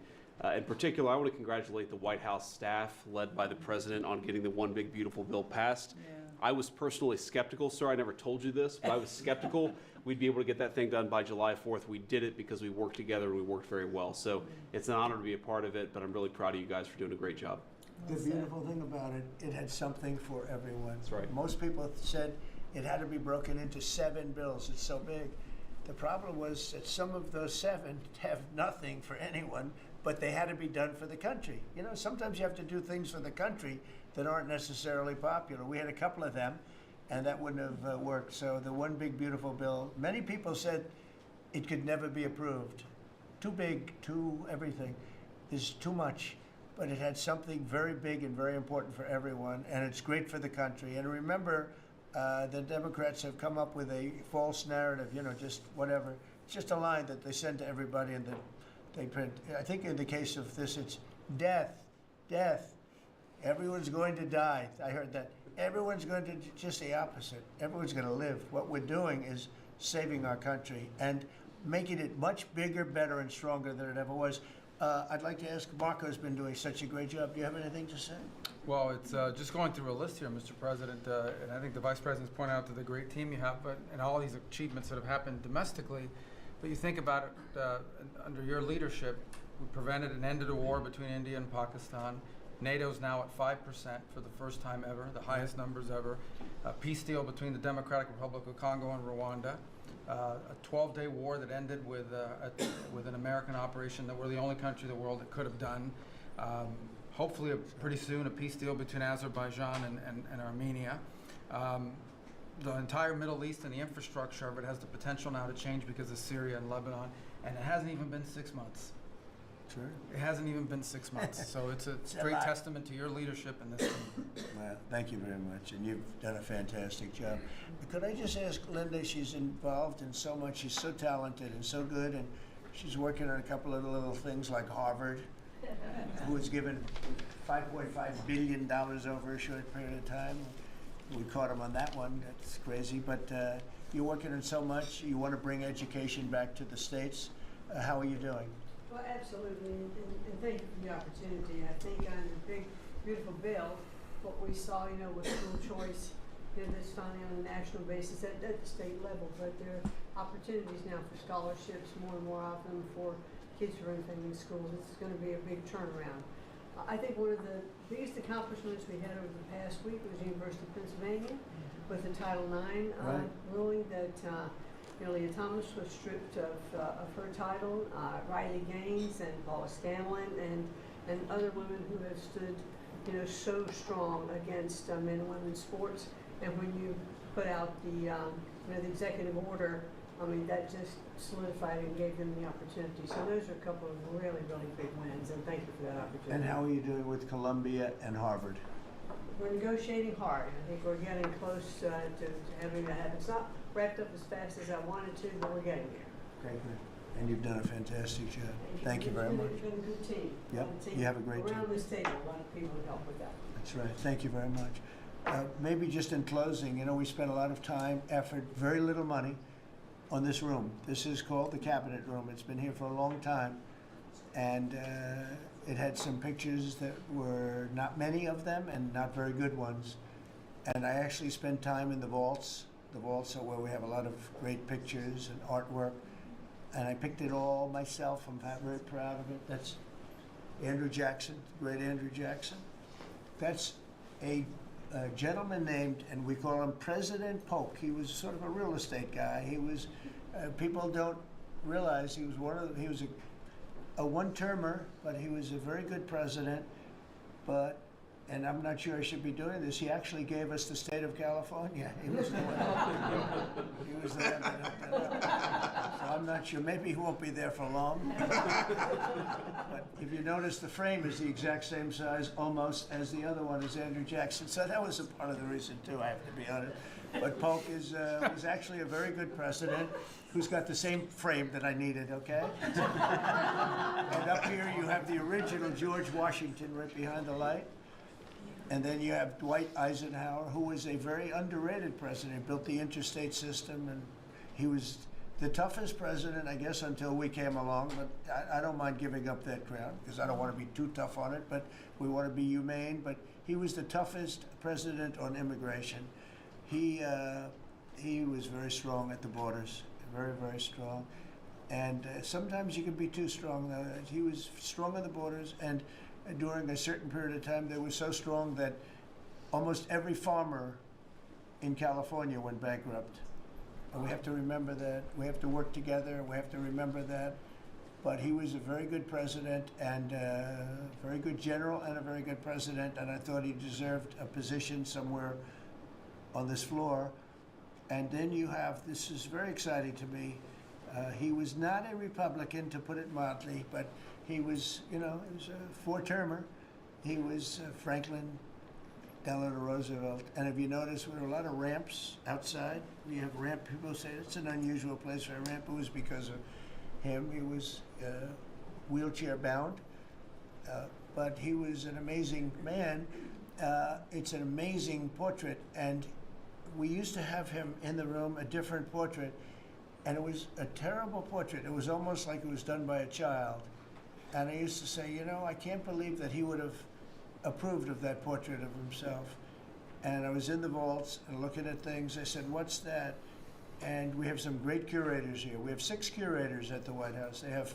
in particular, I want to congratulate the White House staff led by the President on getting the One Big Beautiful Bill passed. Yeah. I was personally skeptical, sir. I never told you this, but I was skeptical we'd be able to get that thing done by July 4th. We did it because we worked together and we worked very well. So it's an honor to be a part of it, but I'm really proud of you guys for doing a great job. The beautiful thing about it, it had something for everyone. That's right. Most people said it had to be broken into 7 bills. It's so big. The problem was that some of those 7 have nothing for anyone, but they had to be done for the country. You know, sometimes you have to do things for the country that aren't necessarily popular. We had a couple of them, and that wouldn't have worked. So the one big beautiful bill, many people said it could never be approved. Too big, too everything. There's too much. But it had something very big and very important for everyone, and it's great for the country. And remember, the Democrats have come up with a false narrative, you know, just whatever. It's just a line that they send to everybody and that they print. I think in the case of this, it's death, death. Everyone's going to die. I heard that. Everyone's going to, just the opposite. Everyone's going to live. What we're doing is saving our country and making it much bigger, better, and stronger than it ever was. I'd like to ask, Marco's been doing such a great job. Do you have anything to say? Well, it's just going through a list here, Mr. President, and I think the Vice President's pointed out to the great team you have, and all these achievements that have happened domestically. But you think about it, under your leadership, we prevented and ended a war between India and Pakistan. NATO's now at 5% for the first time ever, the highest numbers ever. A peace deal between the Democratic Republic of Congo and Rwanda. A 12-day war that ended with an American operation that we're the only country in the world that could have done. Hopefully, pretty soon, a peace deal between Azerbaijan and Armenia. The entire Middle East and the infrastructure of it has the potential now to change because of Syria and Lebanon, and it hasn't even been 6 months. Sure. It hasn't even been 6 months, so it's a straight testament to your leadership in this team. Well, thank you very much, and you've done a fantastic job. Could I just ask Linda, she's involved in so much, she's so talented and so good, and she's working on a couple of little things like Harvard, who was given $5.5 billion over a short period of time. We caught him on that one, that's crazy, but you're working on so much, you want to bring education back to the States. How are you doing? Well, absolutely, and thank you for the opportunity. I think on the big, beautiful bill, what we saw, you know, with school choice, you know, that's finally on a national basis at the state level, but there are opportunities now for scholarships more and more often for kids who are in family schools. This is going to be a big turnaround. I think one of the biggest accomplishments we had over the past week was the University of Pennsylvania with the Title IX ruling that Leah Thomas was stripped of her title, Riley Gaines and Paula Scanlon and other women who have stood, you know, so strong against men and women's sports. And when you put out the, the executive order, I mean, that just solidified and gave them the opportunity. So those are a couple of really, really big wins, and thank you for that opportunity. And how are you doing with Columbia and Harvard? We're negotiating hard. I think we're getting close to having that happen. It's not wrapped up as fast as I wanted to, but we're getting there. Okay, good. And you've done a fantastic job. Thank you very much. It's been a good team. Yep, you have a great team. Around this table, a lot of people help with that. That's right. Thank you very much. Maybe just in closing, you know, we spent a lot of time, effort, very little money on this room. This is called the Cabinet Room. It's been here for a long time. And it had some pictures that were not many of them and not very good ones. And I actually spent time in the vaults. The vaults are where we have a lot of great pictures and artwork. And I picked it all myself. I'm very proud of it. That's Andrew Jackson, great Andrew Jackson. That's a gentleman named, and we call him President Polk. He was sort of a real estate guy. He was, people don't realize he was he was a one-termer, but he was a very good president. But, and I'm not sure I should be doing this, he actually gave us the state of California. He was the one, he was the one that hooked it up. So I'm not sure, maybe he won't be there for long. But if you notice, the frame is the exact same size almost as the other one is Andrew Jackson. So that was a part of the reason too, I have to be honest. But Polk is was actually a very good president who's got the same frame that I needed, okay? And up here you have the original George Washington right behind the light. And then you have Dwight Eisenhower, who was a very underrated president, built the interstate system, and he was the toughest president, I guess, until we came along. But I don't mind giving up that crown, because I don't want to be too tough on it, but we want to be humane. But he was the toughest president on immigration. He was very strong at the borders, very, very strong. And sometimes you can be too strong. He was strong on the borders, and during a certain period of time, they were so strong that almost every farmer in California went bankrupt. And we have to remember that. We have to work together. We have to remember that. But he was a very good president and a very good general and a very good president. And I thought he deserved a position somewhere on this floor. And then you have, this is very exciting to me, he was not a Republican, to put it mildly, but he was, he was a four-termer. He was Franklin Delano Roosevelt. And if you notice, there were a lot of ramps outside. We have ramp, people say it's an unusual place for a ramp. It was because of him. He was wheelchair bound, but he was an amazing man. It's an amazing portrait, and we used to have him in the room, a different portrait, and it was a terrible portrait. It was almost like it was done by a child. And I used to say, I can't believe that he would have approved of that portrait of himself. And I was in the vaults and looking at things. I said, what's that? And we have some great curators here. We have 6 curators at the White House. They have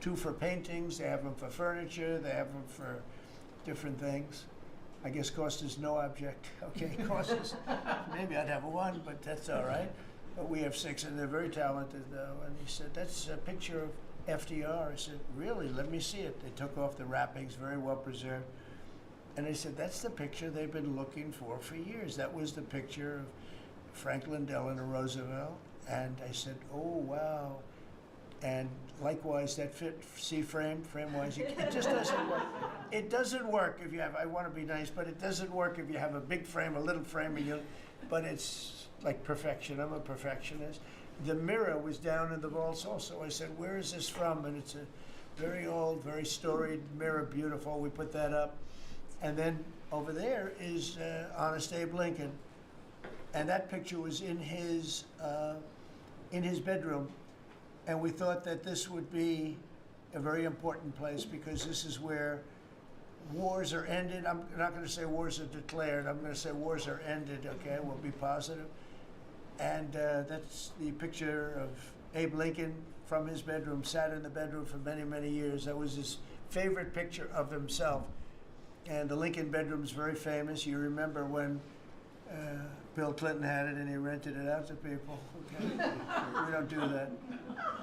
2 for paintings, they have them for furniture, they have them for different things. I guess cost is no object. Okay, cost is, maybe I'd have 1, but that's all right. But we have 6, and they're very talented, though. And he said, that's a picture of FDR. I said, really? Let me see it. They took off the wrappings, very well preserved. And they said, that's the picture they've been looking for years. That was the picture of Franklin Delano Roosevelt. And I said, oh, wow. And likewise, that fit, see frame-wise, it just doesn't work. It doesn't work if you have, I want to be nice, but it doesn't work if you have a big frame, a little frame, but it's like perfection. I'm a perfectionist. The mirror was down in the vaults also. I said, where is this from? And it's a very old, very storied mirror, beautiful. We put that up. And then over there is Honest Abe Lincoln. And that picture was in his bedroom. And we thought that this would be a very important place because this is where wars are ended. I'm not going to say wars are declared. I'm going to say wars are ended, okay? We'll be positive. And that's the picture of Abe Lincoln from his bedroom, sat in the bedroom for many, many years. That was his favorite picture of himself. And the Lincoln bedroom is very famous. You remember when Bill Clinton had it and he rented it out to people. Okay? We don't do that.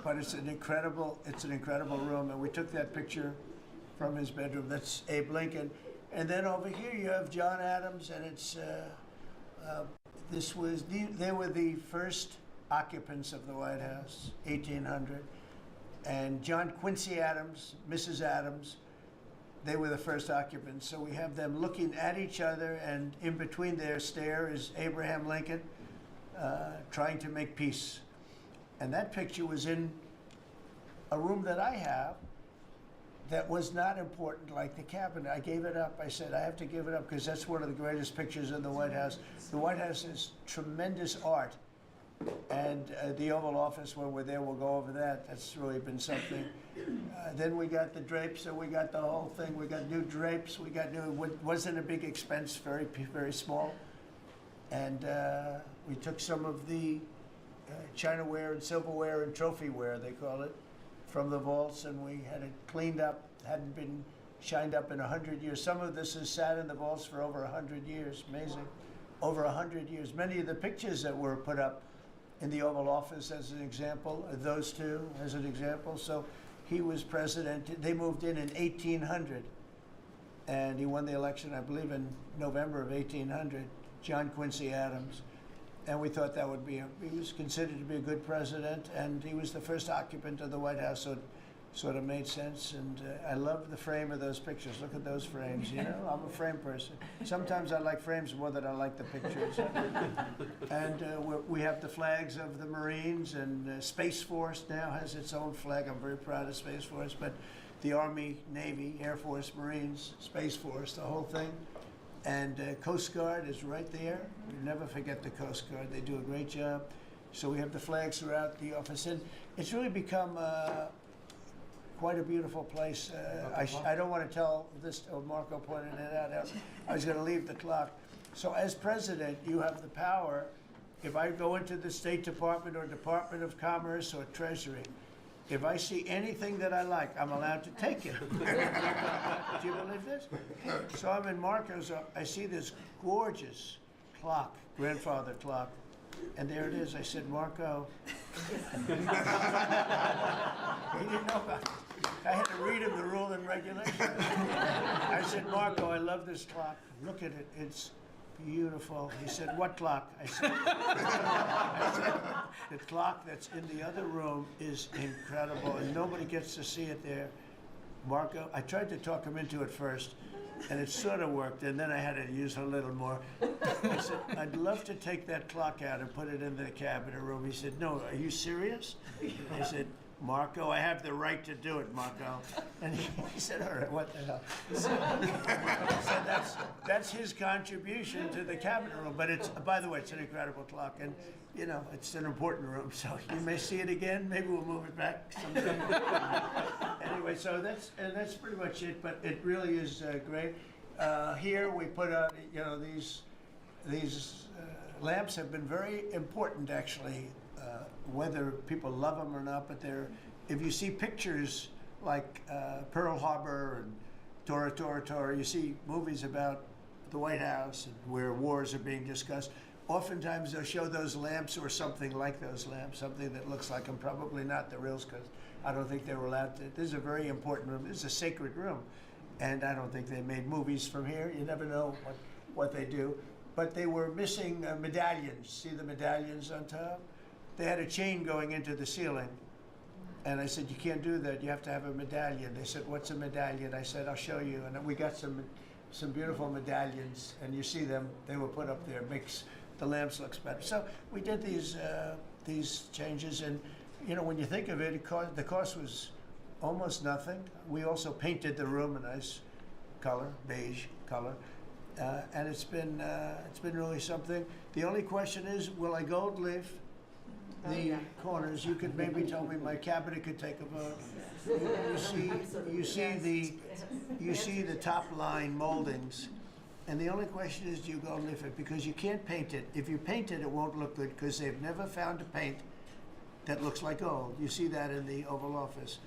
But it's an incredible room. And we took that picture from his bedroom. That's Abe Lincoln. And then over here you have John Adams, and it's they were the first occupants of the White House, 1800. And John Quincy Adams, Mrs. Adams, they were the first occupants. So we have them looking at each other, and in between their stare is Abraham Lincoln trying to make peace. And that picture was in a room that I have that was not important, like the cabinet. I gave it up. I said, I have to give it up because that's one of the greatest pictures in the White House. The White House is tremendous art. And the Oval Office, when we're there, we'll go over that. That's really been something. Then we got the drapes, and we got the whole thing. We got new drapes. We got new, wasn't a big expense, very, very small. And we took some of the chinaware and silverware and trophyware, they call it, from the vaults, and we had it cleaned up. Hadn't been shined up in 100 years. Some of this has sat in the vaults for over 100 years. Amazing. Over 100 years. Many of the pictures that were put up in the Oval Office, as an example, those two as an example. So he was president. They moved in 1800, and he won the election, I believe, in November of 1800, John Quincy Adams. And we thought that would be, he was considered to be a good president, and he was the first occupant of the White House, so it sort of made sense. And I love the frame of those pictures. Look at those frames, I'm a frame person. Sometimes I like frames more than I like the pictures. And we have the flags of the Marines, and Space Force now has its own flag. I'm very proud of Space Force, but the Army, Navy, Air Force, Marines, Space Force, the whole thing. And Coast Guard is right there. You never forget the Coast Guard. They do a great job. So we have the flags throughout the office. And it's really become quite a beautiful place. I don't want to tell this, Marco pointed it out. I was going to leave the clock. So as president, you have the power. If I go into the State Department or Department of Commerce or Treasury, if I see anything that I like, I'm allowed to take it. Do you believe this? So I'm in Marco's, I see this gorgeous clock, grandfather clock, And there it is. I said, Marco. He didn't know about it. I had to read him the rule and regulation. I said, Marco, I love this clock. Look at it. It's beautiful. He said, what clock? I said, the clock that's in the other room is incredible, and nobody gets to see it there. Marco, I tried to talk him into it first, and it sort of worked, and then I had to use a little more. I said, I'd love to take that clock out and put it in the cabinet room. He said, no, are you serious? I said, Marco, I have the right to do it, Marco. And he said, all right, what the hell? So that's his contribution to the cabinet room. But it's, by the way, it's an incredible clock. And, you know, it's an important room. So you may see it again. Maybe we'll move it back someday. Anyway, so that's pretty much it. But it really is great. Here we put out, you know, these lamps have been very important, actually. Whether people love them or not, but if you see pictures like Pearl Harbor and Tora Tora Tora, you see movies about the White House and where wars are being discussed, oftentimes they'll show those lamps or something like those lamps, something that looks like them, probably not the reals, because I don't think they were allowed to. This is a very important room. This is a sacred room, and I don't think they made movies from here. You never know what they do. But they were missing medallions. See the medallions on top? They had a chain going into the ceiling. And I said, you can't do that. You have to have a medallion. They said, what's a medallion? I said, I'll show you. And we got some beautiful medallions. And you see them. They were put up there. Makes the lamps look better. So we did these changes. And, you know, when you think of it, the cost was almost nothing. We also painted the room a nice color, beige color. And it's been really something. The only question is, will I gold leaf the corners? You could maybe tell me my cabinet could take a vote. You see the top line moldings, and the only question is, do you gold leaf it? Because you can't paint it. If you paint it, it won't look good because they've never found a paint that looks like gold. You see that in the Oval Office.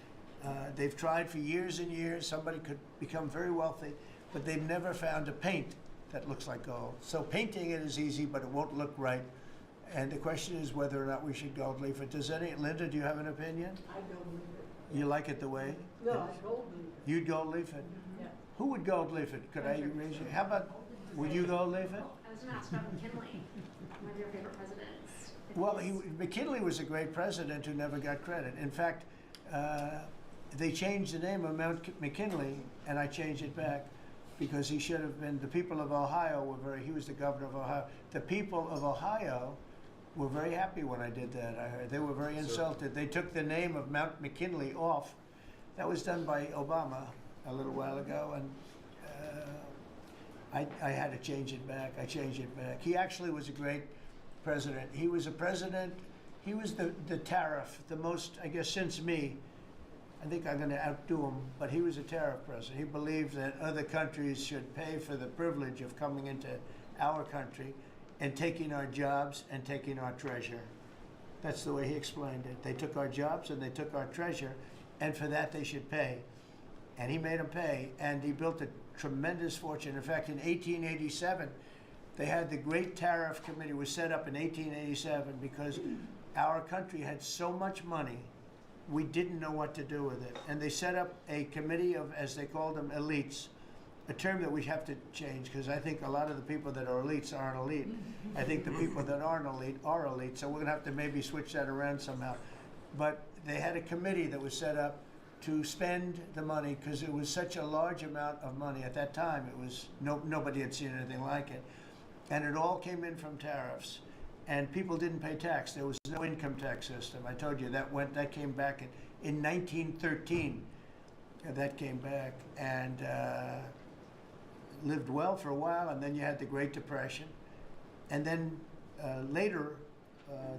They've tried for years and years. Somebody could become very wealthy, but they've never found a paint that looks like gold. So painting it is easy, but it won't look right. And the question is whether or not we should gold leaf it. Linda, do you have an opinion? I gold leaf it. You like it the way? No, I gold leaf it. You'd gold leaf it? Yeah. Who would gold leaf it? Could I raise you? How about, would you gold leaf it? I was going to ask about McKinley, one of your favorite presidents. Well, McKinley was a great president who never got credit. In fact, they changed the name of Mount McKinley, and I changed it back because he should have been, the people of Ohio he was the governor of Ohio. The people of Ohio were very happy when I did that, I heard. They were very insulted. They took the name of Mount McKinley off. That was done by Obama a little while ago, and I had to change it back. I changed it back. He actually was a great president. He was a president, he was the tariff, the most, I guess, since me. I think I'm going to outdo him, but he was a tariff president. He believed that other countries should pay for the privilege of coming into our country and taking our jobs and taking our treasure. That's the way he explained it. They took our jobs and they took our treasure, and for that they should pay. And he made them pay, and he built a tremendous fortune. In fact, in 1887, they had the Great Tariff Committee was set up in 1887 because our country had so much money, we didn't know what to do with it. And they set up a committee of, as they called them, elites, a term that we have to change because I think a lot of the people that are elites aren't elite. I think the people that aren't elite are elite, so we're going to have to maybe switch that around somehow. But they had a committee that was set up to spend the money because it was such a large amount of money. At that time, it was nobody had seen anything like it. And it all came in from tariffs. And people didn't pay tax. There was no income tax system. I told you that came back in 1913. That came back and lived well for a while, and then you had the Great Depression. And then later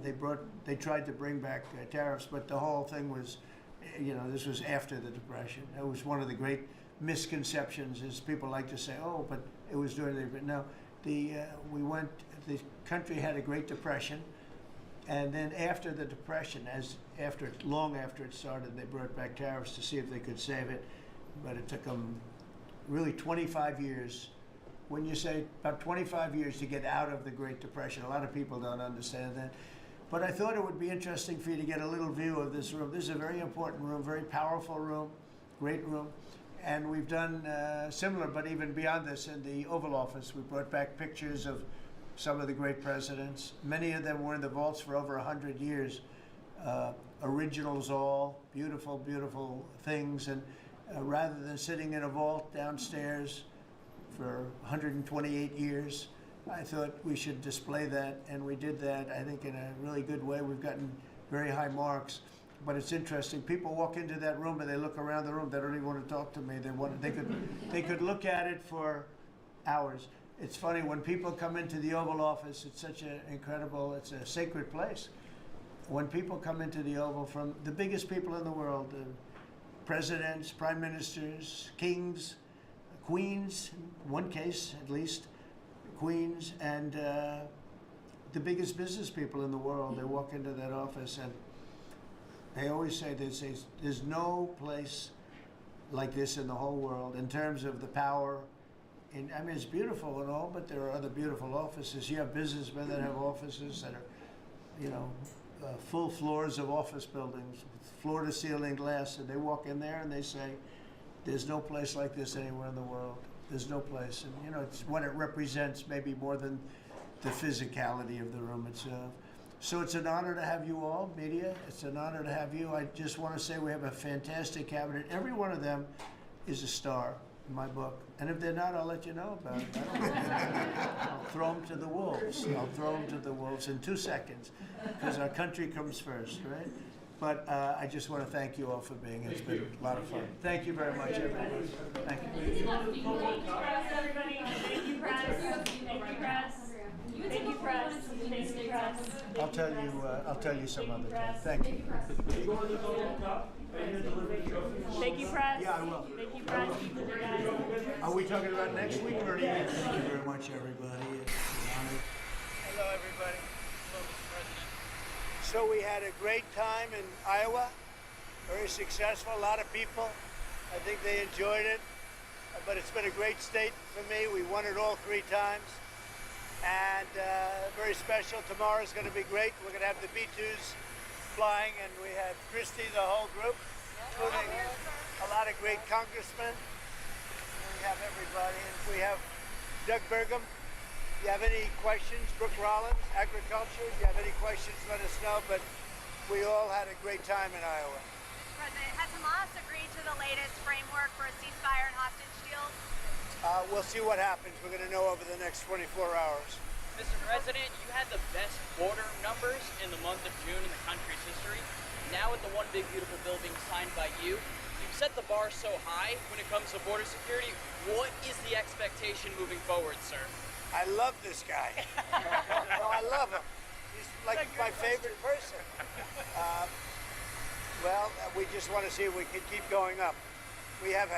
they tried to bring back tariffs, but the whole thing was, this was after the Depression. It was one of the great misconceptions is people like to say, oh, but it was during but no. The country had a Great Depression, and then after the Depression, long after it started, they brought back tariffs to see if they could save it, but it took them really 25 years when you say about 25 years to get out of the Great Depression. A lot of people don't understand that. But I thought it would be interesting for you to get a little view of this room. This is a very important room, very powerful room, great room. And we've done similar, but even beyond this, in the Oval Office. We brought back pictures of some of the great presidents. Many of them were in the vaults for over 100 years. Originals all, beautiful, beautiful things. And rather than sitting in a vault downstairs for 128 years, I thought we should display that, and we did that, I think, in a really good way. We've gotten very high marks, but it's interesting. People walk into that room and they look around the room. They don't even want to talk to me. They could look at it for hours. It's funny, when people come into the Oval Office, it's such an incredible, it's a sacred place. When people come into the Oval, from the biggest people in the world, presidents, prime ministers, kings, queens, in one case at least, queens, and the biggest business people in the world, they walk into that office, and they always say, there's no place like this in the whole world in terms of the power. I mean, it's beautiful and all, but there are other beautiful offices. You have businessmen that have offices that are, full floors of office buildings, with floor-to-ceiling glass, and they walk in there and they say, there's no place like this anywhere in the world. There's no place. And, it's what it represents, maybe more than the physicality of the room itself. So it's an honor to have you all, media. It's an honor to have you. I just want to say we have a fantastic cabinet. Every one of them is a star in my book. And if they're not, I'll let you know about it. I'll throw them to the wolves. I'll throw them to the wolves in 2 seconds, because our country comes first, right? But I just want to thank you all for being here. It's been a lot of fun. Thank you very much, everybody. Thank you. Thank you, press, everybody. Thank you, press. Thank you, press. Thank you, press. Thank you, press. I'll tell you some other time. Thank you. Thank you, press. Yeah, I will. Thank you, press. Are we talking about next week or thank you very much, everybody. It's an honor. Hello, everybody. Hello, Mr. President. So we had a great time in Iowa. Very successful. A lot of people. I think they enjoyed it. But it's been a great state for me. We won it all 3 times. And very special. Tomorrow's going to be great. We're going to have the B-2s flying, and we have Christie, the whole group, including a lot of great congressmen. We have everybody. And we have Doug Burgum. If you have any questions, Brooke Rollins, agriculture, if you have any questions, let us know. But we all had a great time in Iowa. President, has Hamas agreed to the latest framework for a ceasefire and hostage deals? We'll see what happens. We're going to know over the next 24 hours. Mr. President, you had the best border numbers in the month of June in the country's history. Now with the One Big Beautiful Bill being signed by you, you've set the bar so high when it comes to border security. What is the expectation moving forward, sir? I love this guy. No, I love him. He's like my favorite person. Well, we just want to see if we can keep going up. We had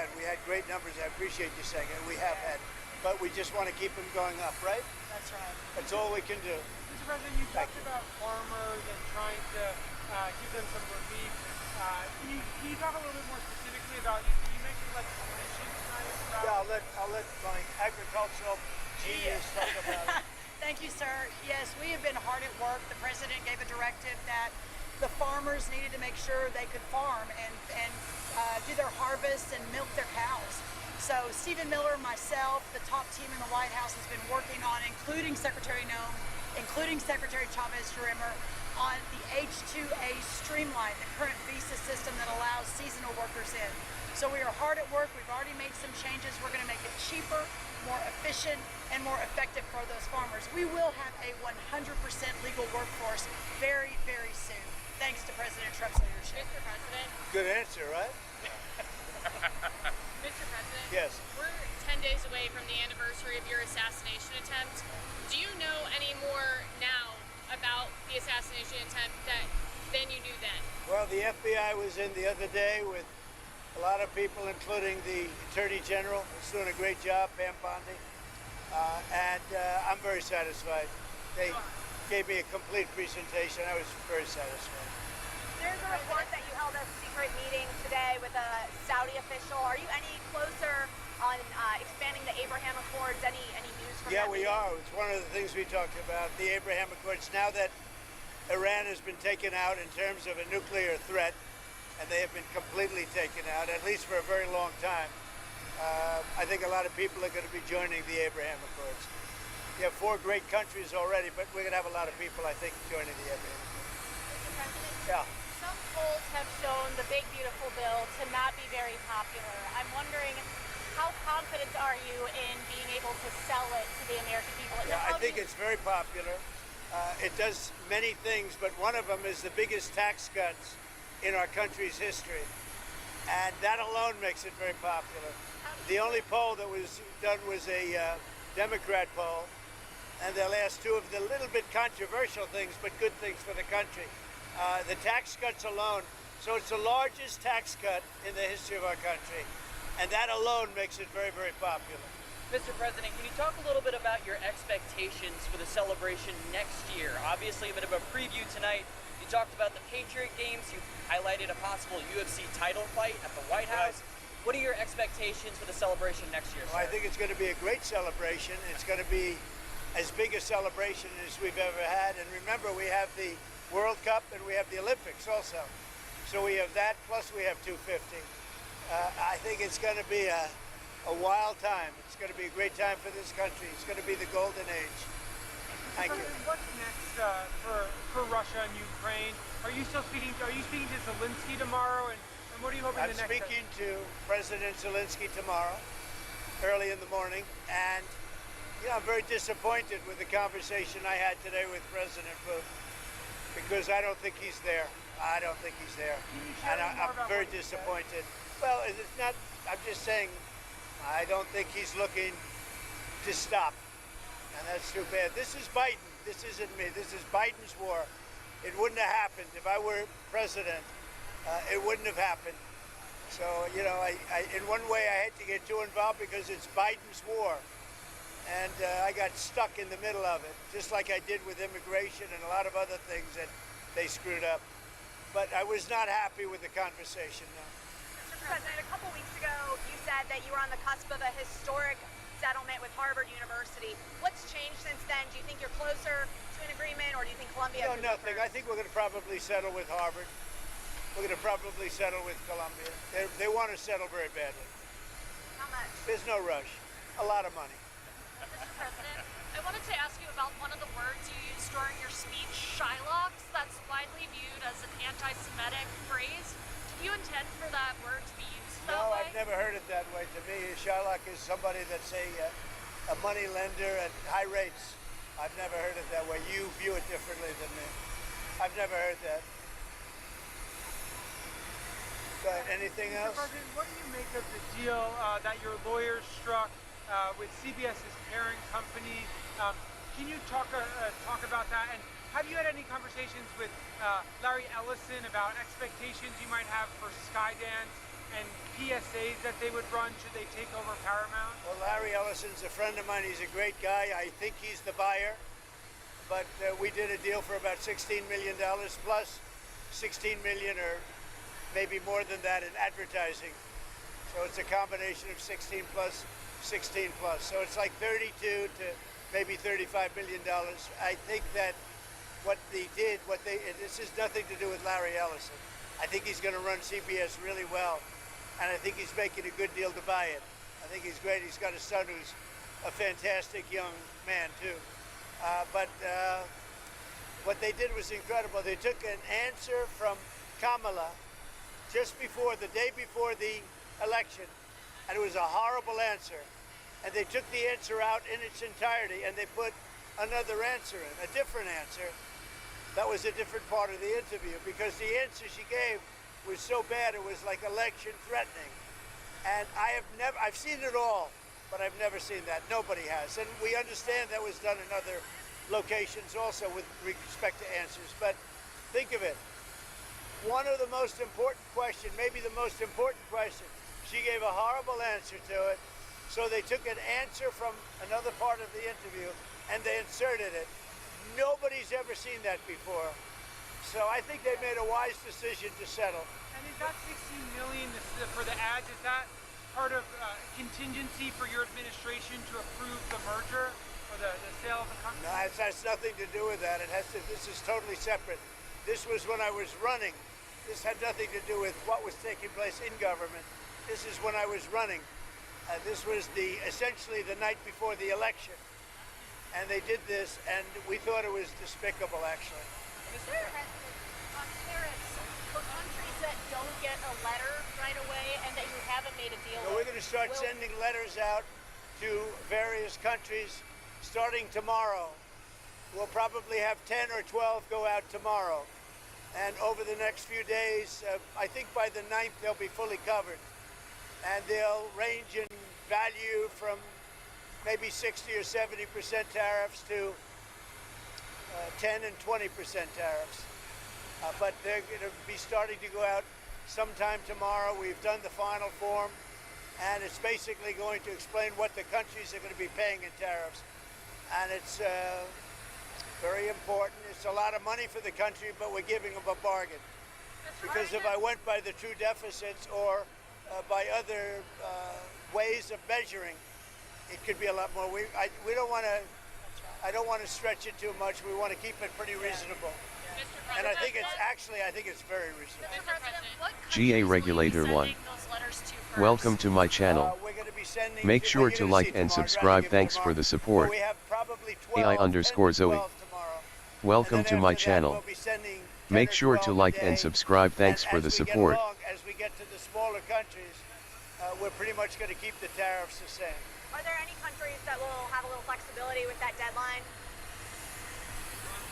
great numbers. I appreciate you saying it. We have had, but we just want to keep them going up, right? That's right. That's all we can do. Mr. President, you talked about farmers and trying to give them some relief. Can you talk a little bit more specifically about, you mentioned legislation tonight about... Yeah, I'll let my agricultural genius talk about it. Thank you, sir. Yes, we have been hard at work. The president gave a directive that the farmers needed to make sure they could farm and do their harvests and milk their cows. So Stephen Miller, myself, the top team in the White House has been working on, including Secretary Noem, including Secretary Chavez-Sherrimer, on the H-2A streamline, the current visa system that allows seasonal workers in. So we are hard at work. We've already made some changes. We're going to make it cheaper, more efficient, and more effective for those farmers. We will have a 100% legal workforce very, very soon, thanks to President Trump's leadership. Mr. President. Good answer, right? Mr. President. Yes. We're 10 days away from the anniversary of your assassination attempt. Do you know any more now about the assassination attempt than you knew then? Well, the FBI was in the other day with a lot of people, including the Attorney General, who's doing a great job, Pam Bondi, and I'm very satisfied. They gave me a complete presentation. I was very satisfied. There's a report that you held a secret meeting today with a Saudi official. Are you any closer on expanding the Abraham Accords. Any news from Yeah, that we meeting? are. It's one of the things we talked about, the Abraham Accords. Now that Iran has been taken out in terms of a nuclear threat, and they have been completely taken out, at least for a very long time, I think a lot of people are going to be joining the Abraham Accords. You have 4 great countries already, but we're going to have a lot of people, I think, joining the Abraham Accords. Yeah. Some polls have shown the big, beautiful bill to not be very popular. I'm wondering, how confident are you in being able to sell it to the American people? Yeah, I think it's very popular. It does many things, but one of them is the biggest tax cuts in our country's history. And that alone makes it very popular. The only poll that was done was a Democrat poll, and they'll ask 2 of the little bit controversial things, but good things for the country. The tax cuts alone, so it's the largest tax cut in the history of our country, and that alone makes it very, very popular. Mr. President, can you talk a little bit about your expectations for the celebration next year? Obviously, a bit of a preview tonight. You talked about the Patriot Games. You highlighted a possible UFC title fight at the White House. Right. What are your expectations for the celebration next year, sir? Well, I think it's going to be a great celebration. It's going to be as big a celebration as we've ever had. And remember, we have the World Cup and we have the Olympics also. So we have that, plus we have 250. I think it's going to be a wild time. It's going to be a great time for this country. It's going to be the golden age. Thank you. What's next for Russia and Ukraine? Are you speaking to Zelensky tomorrow? And what are you hoping I'm the next? I'm speaking to President Zelensky tomorrow, early in the morning, and I'm very disappointed with the conversation I had today with President Putin, because I don't think he's there. I don't think he's there, and I'm very disappointed. Well, it's not. I'm just saying, I don't think he's looking to stop. And that's too bad. This is Biden. This isn't me. This is Biden's war. It wouldn't have happened if I were president. It wouldn't have happened. So, in one way, I hate to get too involved because it's Biden's war. And I got stuck in the middle of it, just like I did with immigration and a lot of other things that they screwed up. But I was not happy with the conversation, no. Mr. President, a couple weeks ago, you said that you were on the cusp of a historic settlement with Harvard University. What's changed since then? Do you think you're closer to an agreement, or do you think Columbia? No, nothing. I think we're going to probably settle with Harvard. We're going to probably settle with Columbia. They want to settle very badly. How much? There's no rush. A lot of money. Mr. President, I wanted to ask you about one of the words you used during your speech, Shylocks. That's widely viewed as an anti-Semitic phrase. Do you intend for that word to be used that way? No, I've never heard it that way. To me, Shylock is somebody that's a money lender at high rates. I've never heard it that way. You view it differently than me. I've never heard that. Anything else? Mr. President, what do you make of the deal that your lawyers struck with CBS's parent company? Can you talk about that? And have you had any conversations with Larry Ellison about expectations you might have for Skydance and PSAs that they would run should they take over Paramount? Well, Larry Ellison's a friend of mine. He's a great guy. I think he's the buyer. But we did a deal for about $16 million plus $16 million or maybe more than that in advertising. So it's a combination of 16 plus, 16 plus. So it's like 32 to maybe $35 million. I think that what they did, this has nothing to do with Larry Ellison. I think he's going to run CBS really well, and I think he's making a good deal to buy it. I think he's great. He's got a son who's a fantastic young man too. But what they did was incredible. They took an answer from Kamala just before, the day before the election, and it was a horrible answer. And they took the answer out in its entirety, and they put another answer in, a different answer. That was a different part of the interview, because the answer she gave was so bad, it was like election threatening. And I've seen it all, but I've never seen that. Nobody has. And we understand that was done in other locations also with respect to answers. But think of it. One of the most important questions, maybe the most important question, she gave a horrible answer to it. So they took an answer from another part of the interview and they inserted it. Nobody's ever seen that before. So I think they made a wise decision to settle. And is that $16 million for the ads? Is that part of contingency for your administration to approve the merger or the sale of the company? No, it has nothing to do with that. This is totally separate. This was when I was running. This had nothing to do with what was taking place in government. This is when I was running. This was essentially the night before the election. And they did this, and we thought it was despicable, actually. Is there on tariffs for countries that don't get a letter right away and that you haven't made a deal So with? we're going to start sending letters out to various countries starting tomorrow. We'll probably have 10 or 12 go out tomorrow. And over the next few days, I think by the 9th, they'll be fully covered. And they'll range in value from maybe 60 or 70% tariffs to 10 and 20% tariffs. But they're going to be starting to go out sometime tomorrow. We've done the final form, and it's basically going to explain what the countries are going to be paying in tariffs. And it's very important. It's a lot of money for the country, but we're giving them a bargain. Because if I went by the true deficits or by other ways of measuring, it could be a lot more. I don't want to stretch it too much. We want to keep it pretty reasonable. And I think it's very reasonable. Mr. President, what GA Regulator 1. Welcome to my channel. Make sure to like and subscribe. Thanks for the support. AI_Zoe. Welcome to my channel. Make sure to like and subscribe. Thanks for the support. As we get to the smaller countries, we're pretty much going to keep the tariffs the same. Are there any countries that will have a little flexibility with that deadline?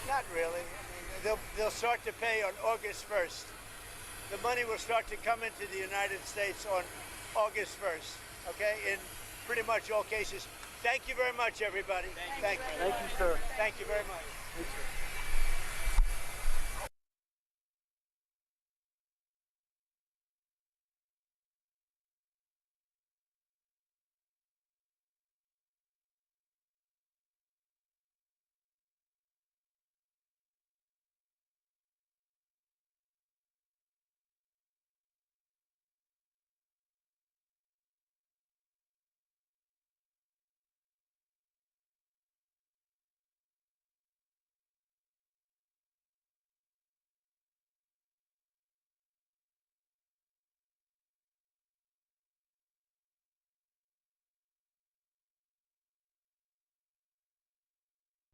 Not really. I mean, they'll start to pay on August 1st. The money will start to come into the United States on August 1st, okay? In pretty much all cases. Thank you very much, everybody. Thank you. Thank you, sir. Thank you very much.